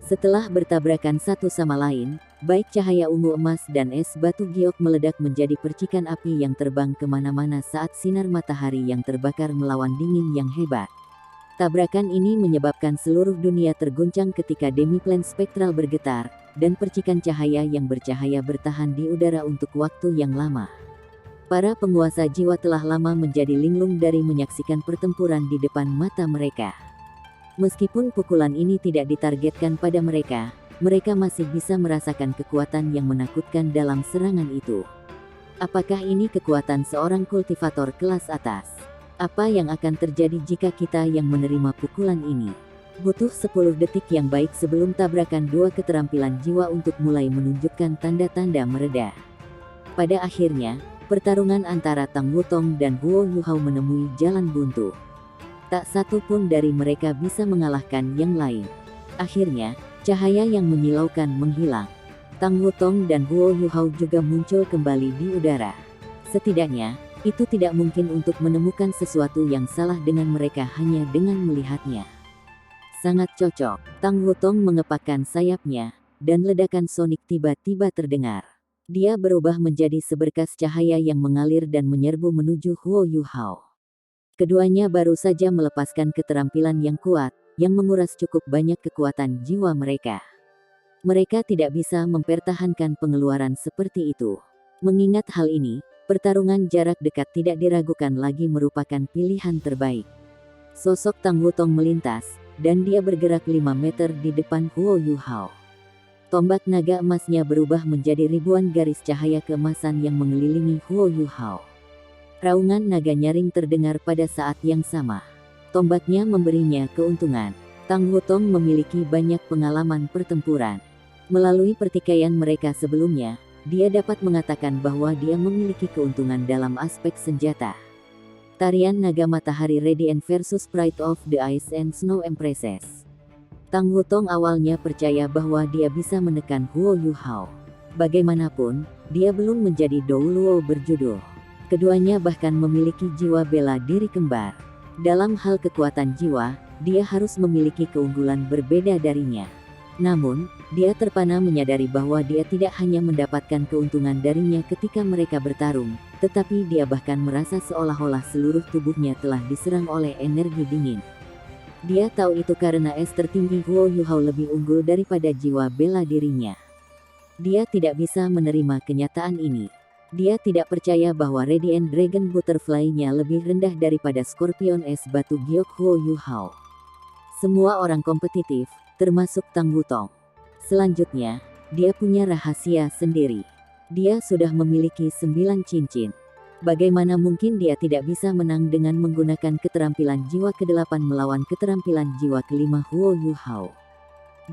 Setelah bertabrakan satu sama lain, baik cahaya ungu emas dan es batu giok meledak menjadi percikan api yang terbang kemana-mana saat sinar matahari yang terbakar melawan dingin yang hebat. Tabrakan ini menyebabkan seluruh dunia terguncang ketika demiplan spektral bergetar, dan percikan cahaya yang bercahaya bertahan di udara untuk waktu yang lama. Para penguasa jiwa telah lama menjadi linglung dari menyaksikan pertempuran di depan mata mereka. Meskipun pukulan ini tidak ditargetkan pada mereka, mereka masih bisa merasakan kekuatan yang menakutkan dalam serangan itu. Apakah ini kekuatan seorang kultivator kelas atas? Apa yang akan terjadi jika kita yang menerima pukulan ini? Butuh 10 detik yang baik sebelum tabrakan dua keterampilan jiwa untuk mulai menunjukkan tanda-tanda mereda. Pada akhirnya, pertarungan antara Tang Wutong dan Huo Yuhao menemui jalan buntu. Tak satu pun dari mereka bisa mengalahkan yang lain. Akhirnya, cahaya yang menyilaukan menghilang. Tang Wutong dan Huo Yuhao juga muncul kembali di udara. Setidaknya, itu tidak mungkin untuk menemukan sesuatu yang salah dengan mereka hanya dengan melihatnya. Sangat cocok. Tang Wutong mengepakkan sayapnya, dan ledakan sonik tiba-tiba terdengar. Dia berubah menjadi seberkas cahaya yang mengalir dan menyerbu menuju Huo Yuhao. Keduanya baru saja melepaskan keterampilan yang kuat, yang menguras cukup banyak kekuatan jiwa mereka. Mereka tidak bisa mempertahankan pengeluaran seperti itu. Mengingat hal ini, pertarungan jarak dekat tidak diragukan lagi merupakan pilihan terbaik. Sosok Tang Wutong melintas, dan dia bergerak 5 meter di depan Huo Yuhao. Tombak naga emasnya berubah menjadi ribuan garis cahaya keemasan yang mengelilingi Huo Yuhao. Raungan naga nyaring terdengar pada saat yang sama. Tombaknya memberinya keuntungan. Tang Wutong memiliki banyak pengalaman pertempuran. Melalui pertikaian mereka sebelumnya, dia dapat mengatakan bahwa dia memiliki keuntungan dalam aspek senjata. Tarian naga matahari Radiant versus Pride of the Ice and Snow Empresses. Tang Wutong awalnya percaya bahwa dia bisa menekan Huo Yuhao. Bagaimanapun, dia belum menjadi Dou Luo berjudul. Keduanya bahkan memiliki jiwa bela diri kembar. Dalam hal kekuatan jiwa, dia harus memiliki keunggulan berbeda darinya. Namun, dia terpana menyadari bahwa dia tidak hanya mendapatkan keuntungan darinya ketika mereka bertarung, tetapi dia bahkan merasa seolah-olah seluruh tubuhnya telah diserang oleh energi dingin. Dia tahu itu karena es tertinggi Huo Yuhao lebih unggul daripada jiwa bela dirinya. Dia tidak bisa menerima kenyataan ini. Dia tidak percaya bahwa Radiant Dragon Butterfly-nya lebih rendah daripada Scorpion es batu giok Huo Yuhao. Semua orang kompetitif, termasuk Tang Wutong. Selanjutnya, dia punya rahasia sendiri. Dia sudah memiliki 9 cincin. Bagaimana mungkin dia tidak bisa menang dengan menggunakan keterampilan jiwa ke-8 melawan keterampilan jiwa ke-5 Huo Yuhao?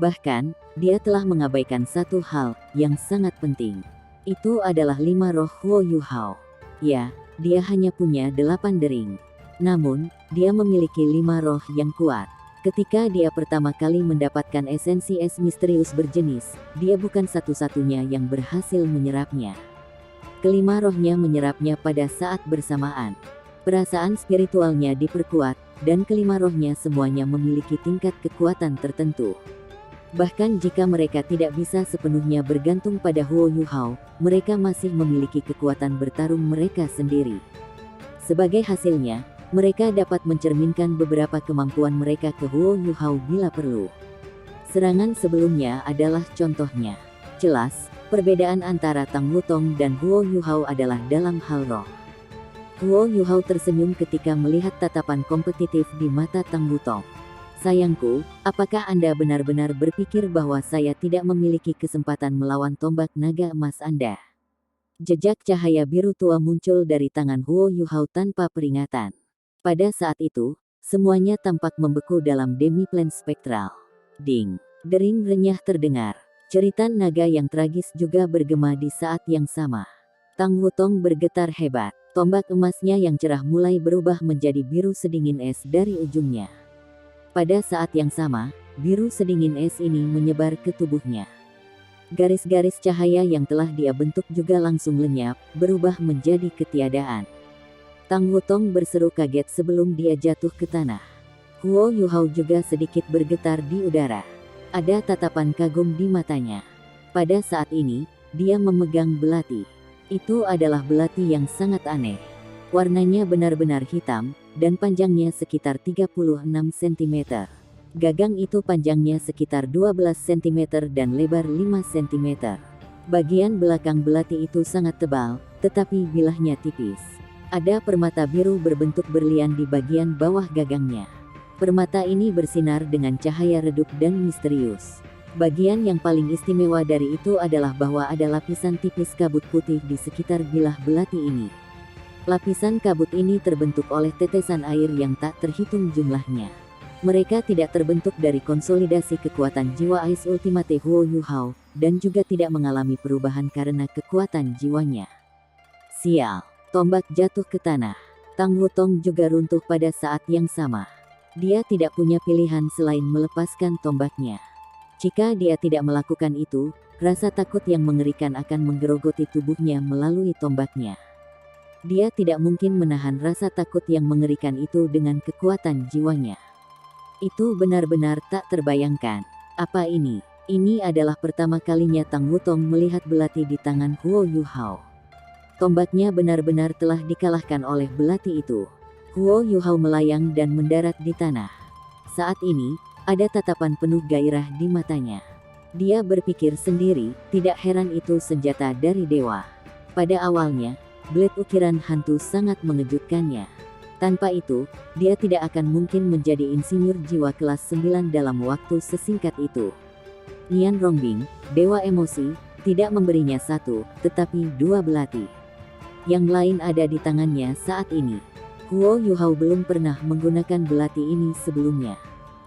Bahkan, dia telah mengabaikan satu hal yang sangat penting. Itu adalah 5 roh Huo Yuhao. Ya, dia hanya punya 8 dering. Namun, dia memiliki 5 roh yang kuat. Ketika dia pertama kali mendapatkan esensi es misterius berjenis, dia bukan satu-satunya yang berhasil menyerapnya. Kelima rohnya menyerapnya pada saat bersamaan. Perasaan spiritualnya diperkuat, dan kelima rohnya semuanya memiliki tingkat kekuatan tertentu. Bahkan jika mereka tidak bisa sepenuhnya bergantung pada Huo Yuhao, mereka masih memiliki kekuatan bertarung mereka sendiri. Sebagai hasilnya, mereka dapat mencerminkan beberapa kemampuan mereka ke Huo Yuhao bila perlu. Serangan sebelumnya adalah contohnya. Jelas, perbedaan antara Tang Wutong dan Huo Yuhao adalah dalam hal roh. Huo Yuhao tersenyum ketika melihat tatapan kompetitif di mata Tang Wutong. Sayangku, apakah Anda benar-benar berpikir bahwa saya tidak memiliki kesempatan melawan tombak naga emas Anda? Jejak cahaya biru tua muncul dari tangan Huo Yuhao tanpa peringatan. Pada saat itu, semuanya tampak membeku dalam demi-plane spektral. Ding! Dering renyah terdengar. Jeritan naga yang tragis juga bergema di saat yang sama. Tang Wutong bergetar hebat. Tombak emasnya yang cerah mulai berubah menjadi biru sedingin es dari ujungnya. Pada saat yang sama, biru sedingin es ini menyebar ke tubuhnya. Garis-garis cahaya yang telah dia bentuk juga langsung lenyap, berubah menjadi ketiadaan. Tang Wutong berseru kaget sebelum dia jatuh ke tanah. Huo Yuhao juga sedikit bergetar di udara. Ada tatapan kagum di matanya. Pada saat ini, dia memegang belati. Itu adalah belati yang sangat aneh. Warnanya benar-benar hitam, dan panjangnya sekitar 36 cm. Gagang itu panjangnya sekitar 12 cm dan lebar 5 cm. Bagian belakang belati itu sangat tebal, tetapi bilahnya tipis. Ada permata biru berbentuk berlian di bagian bawah gagangnya. Permata ini bersinar dengan cahaya redup dan misterius. Bagian yang paling istimewa dari itu adalah bahwa ada lapisan tipis kabut putih di sekitar bilah belati ini. Lapisan kabut ini terbentuk oleh tetesan air yang tak terhitung jumlahnya. Mereka tidak terbentuk dari konsolidasi kekuatan jiwa Ice Ultimate Huo Yuhao, dan juga tidak mengalami perubahan karena kekuatan jiwanya. Sial! Tombak jatuh ke tanah. Tang Wutong juga runtuh pada saat yang sama. Dia tidak punya pilihan selain melepaskan tombaknya. Jika dia tidak melakukan itu, rasa takut yang mengerikan akan menggerogoti tubuhnya melalui tombaknya. Dia tidak mungkin menahan rasa takut yang mengerikan itu dengan kekuatan jiwanya. Itu benar-benar tak terbayangkan. Apa ini? Ini adalah pertama kalinya Tang Wutong melihat belati di tangan Huo Yuhao. Tombaknya benar-benar telah dikalahkan oleh belati itu. Huo Yuhao melayang dan mendarat di tanah. Saat ini, ada tatapan penuh gairah di matanya. Dia berpikir sendiri, tidak heran itu senjata dari dewa. Pada awalnya, blade ukiran hantu sangat mengejutkannya. Tanpa itu, dia tidak akan mungkin menjadi insinyur jiwa kelas 9 dalam waktu sesingkat itu. Nian Rongbing, dewa emosi, tidak memberinya satu, tetapi dua belati. Yang lain ada di tangannya saat ini. Huo Yuhao belum pernah menggunakan belati ini sebelumnya.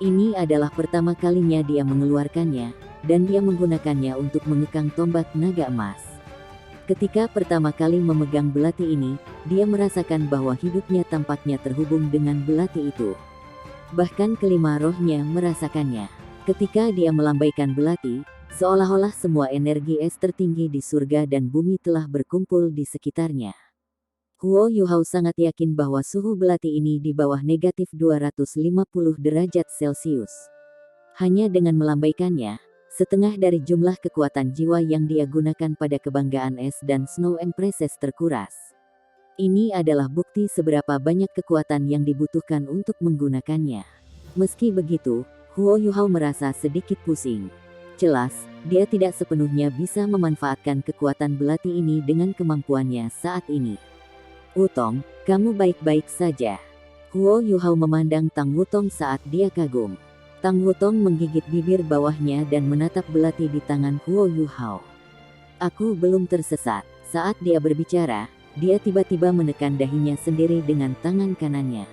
Ini adalah pertama kalinya dia mengeluarkannya, dan dia menggunakannya untuk mengekang tombak naga emas. Ketika pertama kali memegang belati ini, dia merasakan bahwa hidupnya tampaknya terhubung dengan belati itu. Bahkan kelima rohnya merasakannya. Ketika dia melambaikan belati, seolah-olah semua energi es tertinggi di surga dan bumi telah berkumpul di sekitarnya. Huo Yuhao sangat yakin bahwa suhu belati ini di bawah negatif 250 derajat Celcius. Hanya dengan melambaikannya, setengah dari jumlah kekuatan jiwa yang dia gunakan pada kebanggaan es dan Snow Empresses terkuras. Ini adalah bukti seberapa banyak kekuatan yang dibutuhkan untuk menggunakannya. Meski begitu, Huo Yuhao merasa sedikit pusing. Jelas, dia tidak sepenuhnya bisa memanfaatkan kekuatan belati ini dengan kemampuannya saat ini. Wutong, kamu baik-baik saja. Huo Yuhao memandang Tang Wutong saat dia kagum. Tang Wutong menggigit bibir bawahnya dan menatap belati di tangan Huo Yuhao. Aku belum tersesat. Saat dia berbicara, dia tiba-tiba menekan dahinya sendiri dengan tangan kanannya.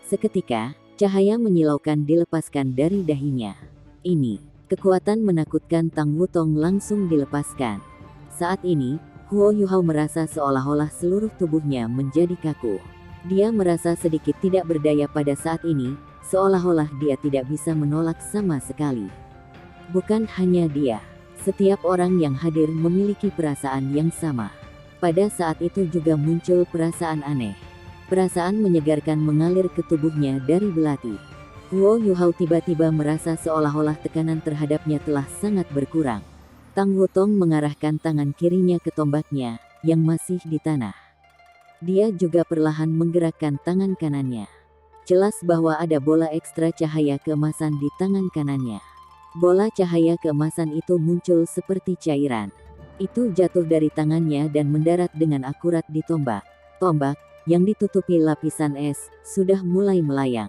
Seketika, cahaya menyilaukan dilepaskan dari dahinya. Ini, kekuatan menakutkan Tang Wutong langsung dilepaskan. Saat ini, Huo Yuhao merasa seolah-olah seluruh tubuhnya menjadi kaku. Dia merasa sedikit tidak berdaya pada saat ini, seolah-olah dia tidak bisa menolak sama sekali. Bukan hanya dia, setiap orang yang hadir memiliki perasaan yang sama. Pada saat itu juga muncul perasaan aneh. Perasaan menyegarkan mengalir ke tubuhnya dari belati. Huo Yuhao tiba-tiba merasa seolah-olah tekanan terhadapnya telah sangat berkurang. Tang Wutong mengarahkan tangan kirinya ke tombaknya, yang masih di tanah. Dia juga perlahan menggerakkan tangan kanannya. Jelas bahwa ada bola ekstra cahaya keemasan di tangan kanannya. Bola cahaya keemasan itu muncul seperti cairan. Itu jatuh dari tangannya dan mendarat dengan akurat di tombak. Tombak, yang ditutupi lapisan es, sudah mulai melayang.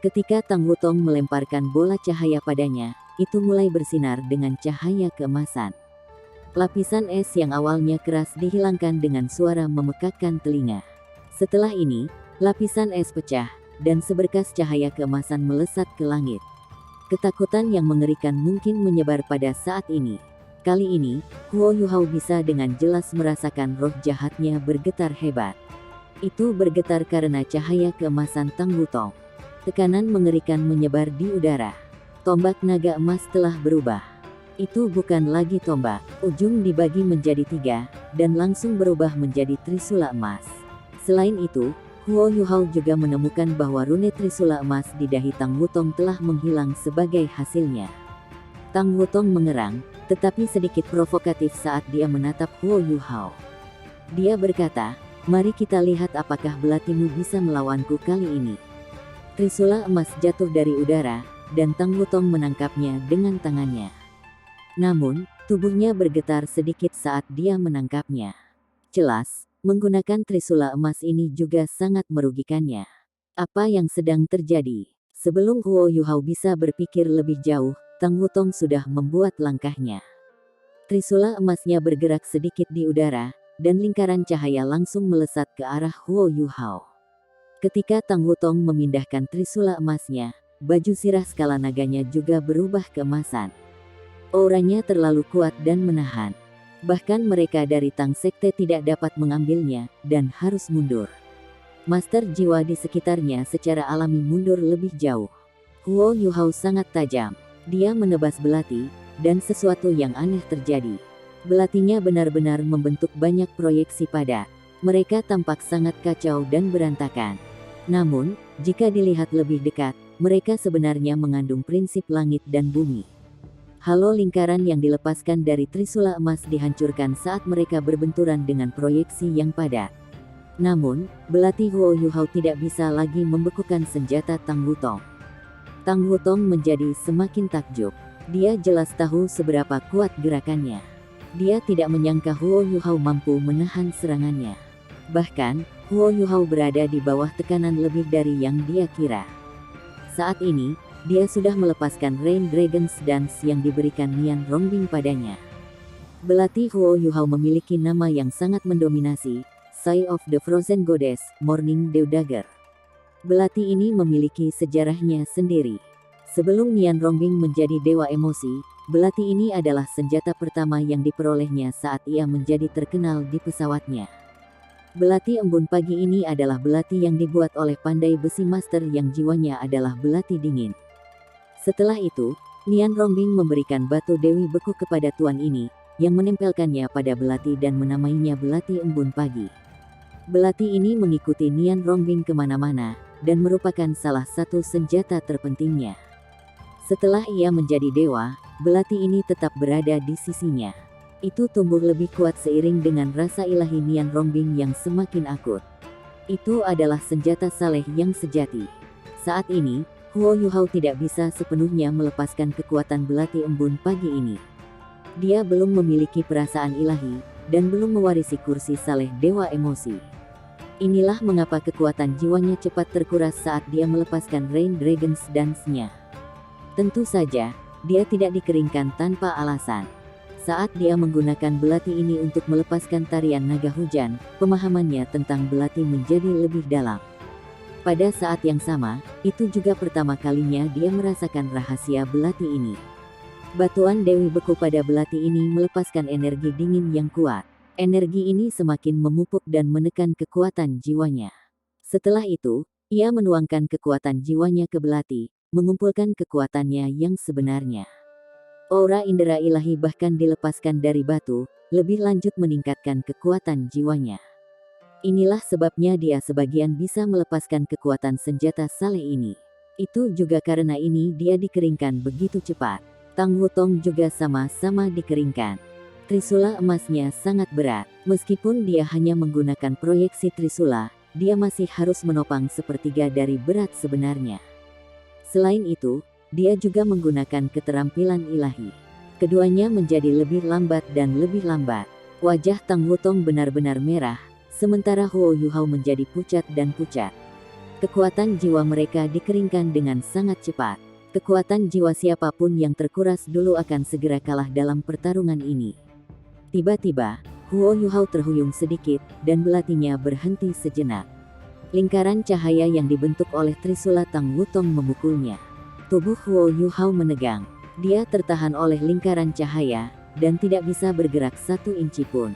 Ketika Tang Wutong melemparkan bola cahaya padanya, itu mulai bersinar dengan cahaya keemasan. Lapisan es yang awalnya keras dihilangkan dengan suara memekakkan telinga. Setelah ini, lapisan es pecah, dan seberkas cahaya keemasan melesat ke langit. Ketakutan yang mengerikan mungkin menyebar pada saat ini. Kali ini, Huo Yuhao bisa dengan jelas merasakan roh jahatnya bergetar hebat. Itu bergetar karena cahaya keemasan Tang Wutong. Tekanan mengerikan menyebar di udara. Tombak naga emas telah berubah. Itu bukan lagi tombak, ujung dibagi menjadi 3, dan langsung berubah menjadi trisula emas. Selain itu, Huo Yuhao juga menemukan bahwa rune trisula emas di dahi Tang Wutong telah menghilang sebagai hasilnya. Tang Wutong mengerang, tetapi sedikit provokatif saat dia menatap Huo Yuhao. Dia berkata, mari kita lihat apakah belatimu bisa melawanku kali ini. Trisula emas jatuh dari udara, dan Tang Wutong menangkapnya dengan tangannya. Namun, tubuhnya bergetar sedikit saat dia menangkapnya. Jelas, menggunakan trisula emas ini juga sangat merugikannya. Apa yang sedang terjadi? Sebelum Huo Yuhao bisa berpikir lebih jauh, Tang Wutong sudah membuat langkahnya. Trisula emasnya bergerak sedikit di udara, dan lingkaran cahaya langsung melesat ke arah Huo Yuhao. Ketika Tang Wutong memindahkan trisula emasnya, baju sirah skala naganya juga berubah keemasan. Auranya terlalu kuat dan menahan. Bahkan mereka dari Tang Sekte tidak dapat mengambilnya, dan harus mundur. Master jiwa di sekitarnya secara alami mundur lebih jauh. Huo Yuhao sangat tajam. Dia menebas belati, dan sesuatu yang aneh terjadi. Belatinya benar-benar membentuk banyak proyeksi padat. Mereka tampak sangat kacau dan berantakan. Namun, jika dilihat lebih dekat, mereka sebenarnya mengandung prinsip langit dan bumi. Halo lingkaran yang dilepaskan dari trisula emas dihancurkan saat mereka berbenturan dengan proyeksi yang padat. Namun, belati Huo Yuhao tidak bisa lagi membekukan senjata Tang Wutong. Tang Wutong menjadi semakin takjub. Dia jelas tahu seberapa kuat gerakannya. Dia tidak menyangka Huo Yuhao mampu menahan serangannya. Bahkan, Huo Yuhao berada di bawah tekanan lebih dari yang dia kira. Saat ini, dia sudah melepaskan Rain Dragon's Dance yang diberikan Nian Rongbing padanya. Belati Huo Yuhao memiliki nama yang sangat mendominasi, Sigh of the Frozen Goddess, Morning Dew Dagger. Belati ini memiliki sejarahnya sendiri. Sebelum Nian Rongbing menjadi dewa emosi, belati ini adalah senjata pertama yang diperolehnya saat ia menjadi terkenal di pesawatnya. Belati embun pagi ini adalah belati yang dibuat oleh pandai besi master yang jiwanya adalah belati dingin. Setelah itu, Nian Rongbing memberikan batu Dewi Beku kepada tuan ini, yang menempelkannya pada belati dan menamainya belati embun pagi. Belati ini mengikuti Nian Rongbing kemana-mana, dan merupakan salah satu senjata terpentingnya. Setelah ia menjadi dewa, belati ini tetap berada di sisinya. Itu tumbuh lebih kuat seiring dengan rasa ilahi Nian Rongbing yang semakin akut. Itu adalah senjata saleh yang sejati. Saat ini, Huo Yuhao tidak bisa sepenuhnya melepaskan kekuatan belati embun pagi ini. Dia belum memiliki perasaan ilahi, dan belum mewarisi kursi saleh dewa emosi. Inilah mengapa kekuatan jiwanya cepat terkuras saat dia melepaskan Rain Dragon's Dance-nya. Tentu saja, dia tidak dikeringkan tanpa alasan. Saat dia menggunakan belati ini untuk melepaskan tarian naga hujan, pemahamannya tentang belati menjadi lebih dalam. Pada saat yang sama, itu juga pertama kalinya dia merasakan rahasia belati ini. Batuan Dewi Beku pada belati ini melepaskan energi dingin yang kuat. Energi ini semakin memupuk dan menekan kekuatan jiwanya. Setelah itu, ia menuangkan kekuatan jiwanya ke belati, mengumpulkan kekuatannya yang sebenarnya. Aura indera ilahi bahkan dilepaskan dari batu, lebih lanjut meningkatkan kekuatan jiwanya. Inilah sebabnya dia sebagian bisa melepaskan kekuatan senjata saleh ini. Itu juga karena ini dia dikeringkan begitu cepat. Tang Wutong juga sama-sama dikeringkan. Trisula emasnya sangat berat. Meskipun dia hanya menggunakan proyeksi Trisula, dia masih harus menopang sepertiga dari berat sebenarnya. Selain itu, dia juga menggunakan keterampilan ilahi. Keduanya menjadi lebih lambat dan lebih lambat. Wajah Tang Wutong benar-benar merah, sementara Huo Yuhao menjadi pucat dan pucat. Kekuatan jiwa mereka dikeringkan dengan sangat cepat. Kekuatan jiwa siapapun yang terkuras dulu akan segera kalah dalam pertarungan ini. Tiba-tiba, Huo Yuhao terhuyung sedikit, dan belatinya berhenti sejenak. Lingkaran cahaya yang dibentuk oleh Trisula Tang Wutong memukulnya. Tubuh Huo Yuhao menegang. Dia tertahan oleh lingkaran cahaya, dan tidak bisa bergerak satu inci pun.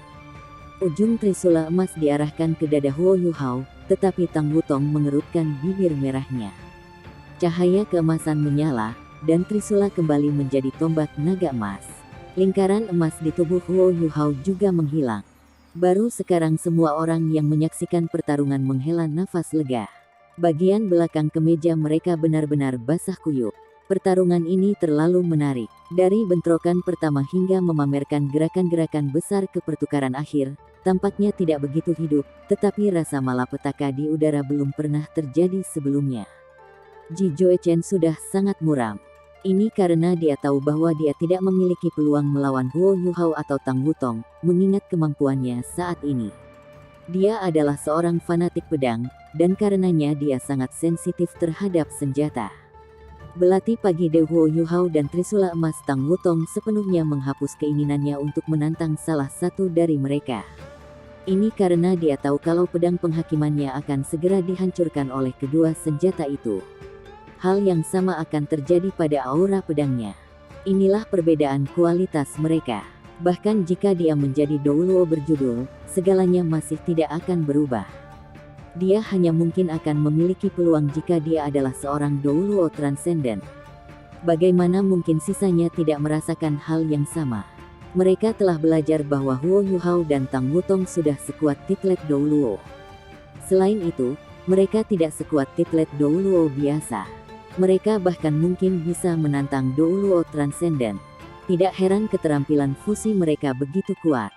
Ujung Trisula emas diarahkan ke dada Huo Yuhao, tetapi Tang Wutong mengerutkan bibir merahnya. Cahaya keemasan menyala, dan Trisula kembali menjadi tombak naga emas. Lingkaran emas di tubuh Huo Yuhao juga menghilang. Baru sekarang semua orang yang menyaksikan pertarungan menghela nafas lega. Bagian belakang kemeja mereka benar-benar basah kuyup. Pertarungan ini terlalu menarik. Dari bentrokan pertama hingga memamerkan gerakan-gerakan besar ke pertukaran akhir, tampaknya tidak begitu hidup, tetapi rasa malapetaka di udara belum pernah terjadi sebelumnya. Ji Joechen sudah sangat muram. Ini karena dia tahu bahwa dia tidak memiliki peluang melawan Huo Yuhao atau Tang Wutong, mengingat kemampuannya saat ini. Dia adalah seorang fanatik pedang, dan karenanya dia sangat sensitif terhadap senjata. Belati pagi De Huo Yuhao dan Trisula emas Tang Wutong sepenuhnya menghapus keinginannya untuk menantang salah satu dari mereka. Ini karena dia tahu kalau pedang penghakimannya akan segera dihancurkan oleh kedua senjata itu. Hal yang sama akan terjadi pada aura pedangnya. Inilah perbedaan kualitas mereka. Bahkan jika dia menjadi Douluo berjudul, segalanya masih tidak akan berubah. Dia hanya mungkin akan memiliki peluang jika dia adalah seorang Douluo transenden. Bagaimana mungkin sisanya tidak merasakan hal yang sama? Mereka telah belajar bahwa Huo Yuhao dan Tang Wutong sudah sekuat titlet Douluo. Selain itu, mereka tidak sekuat titlet Douluo biasa. Mereka bahkan mungkin bisa menantang Douluo transenden. Tidak heran keterampilan fusi mereka begitu kuat.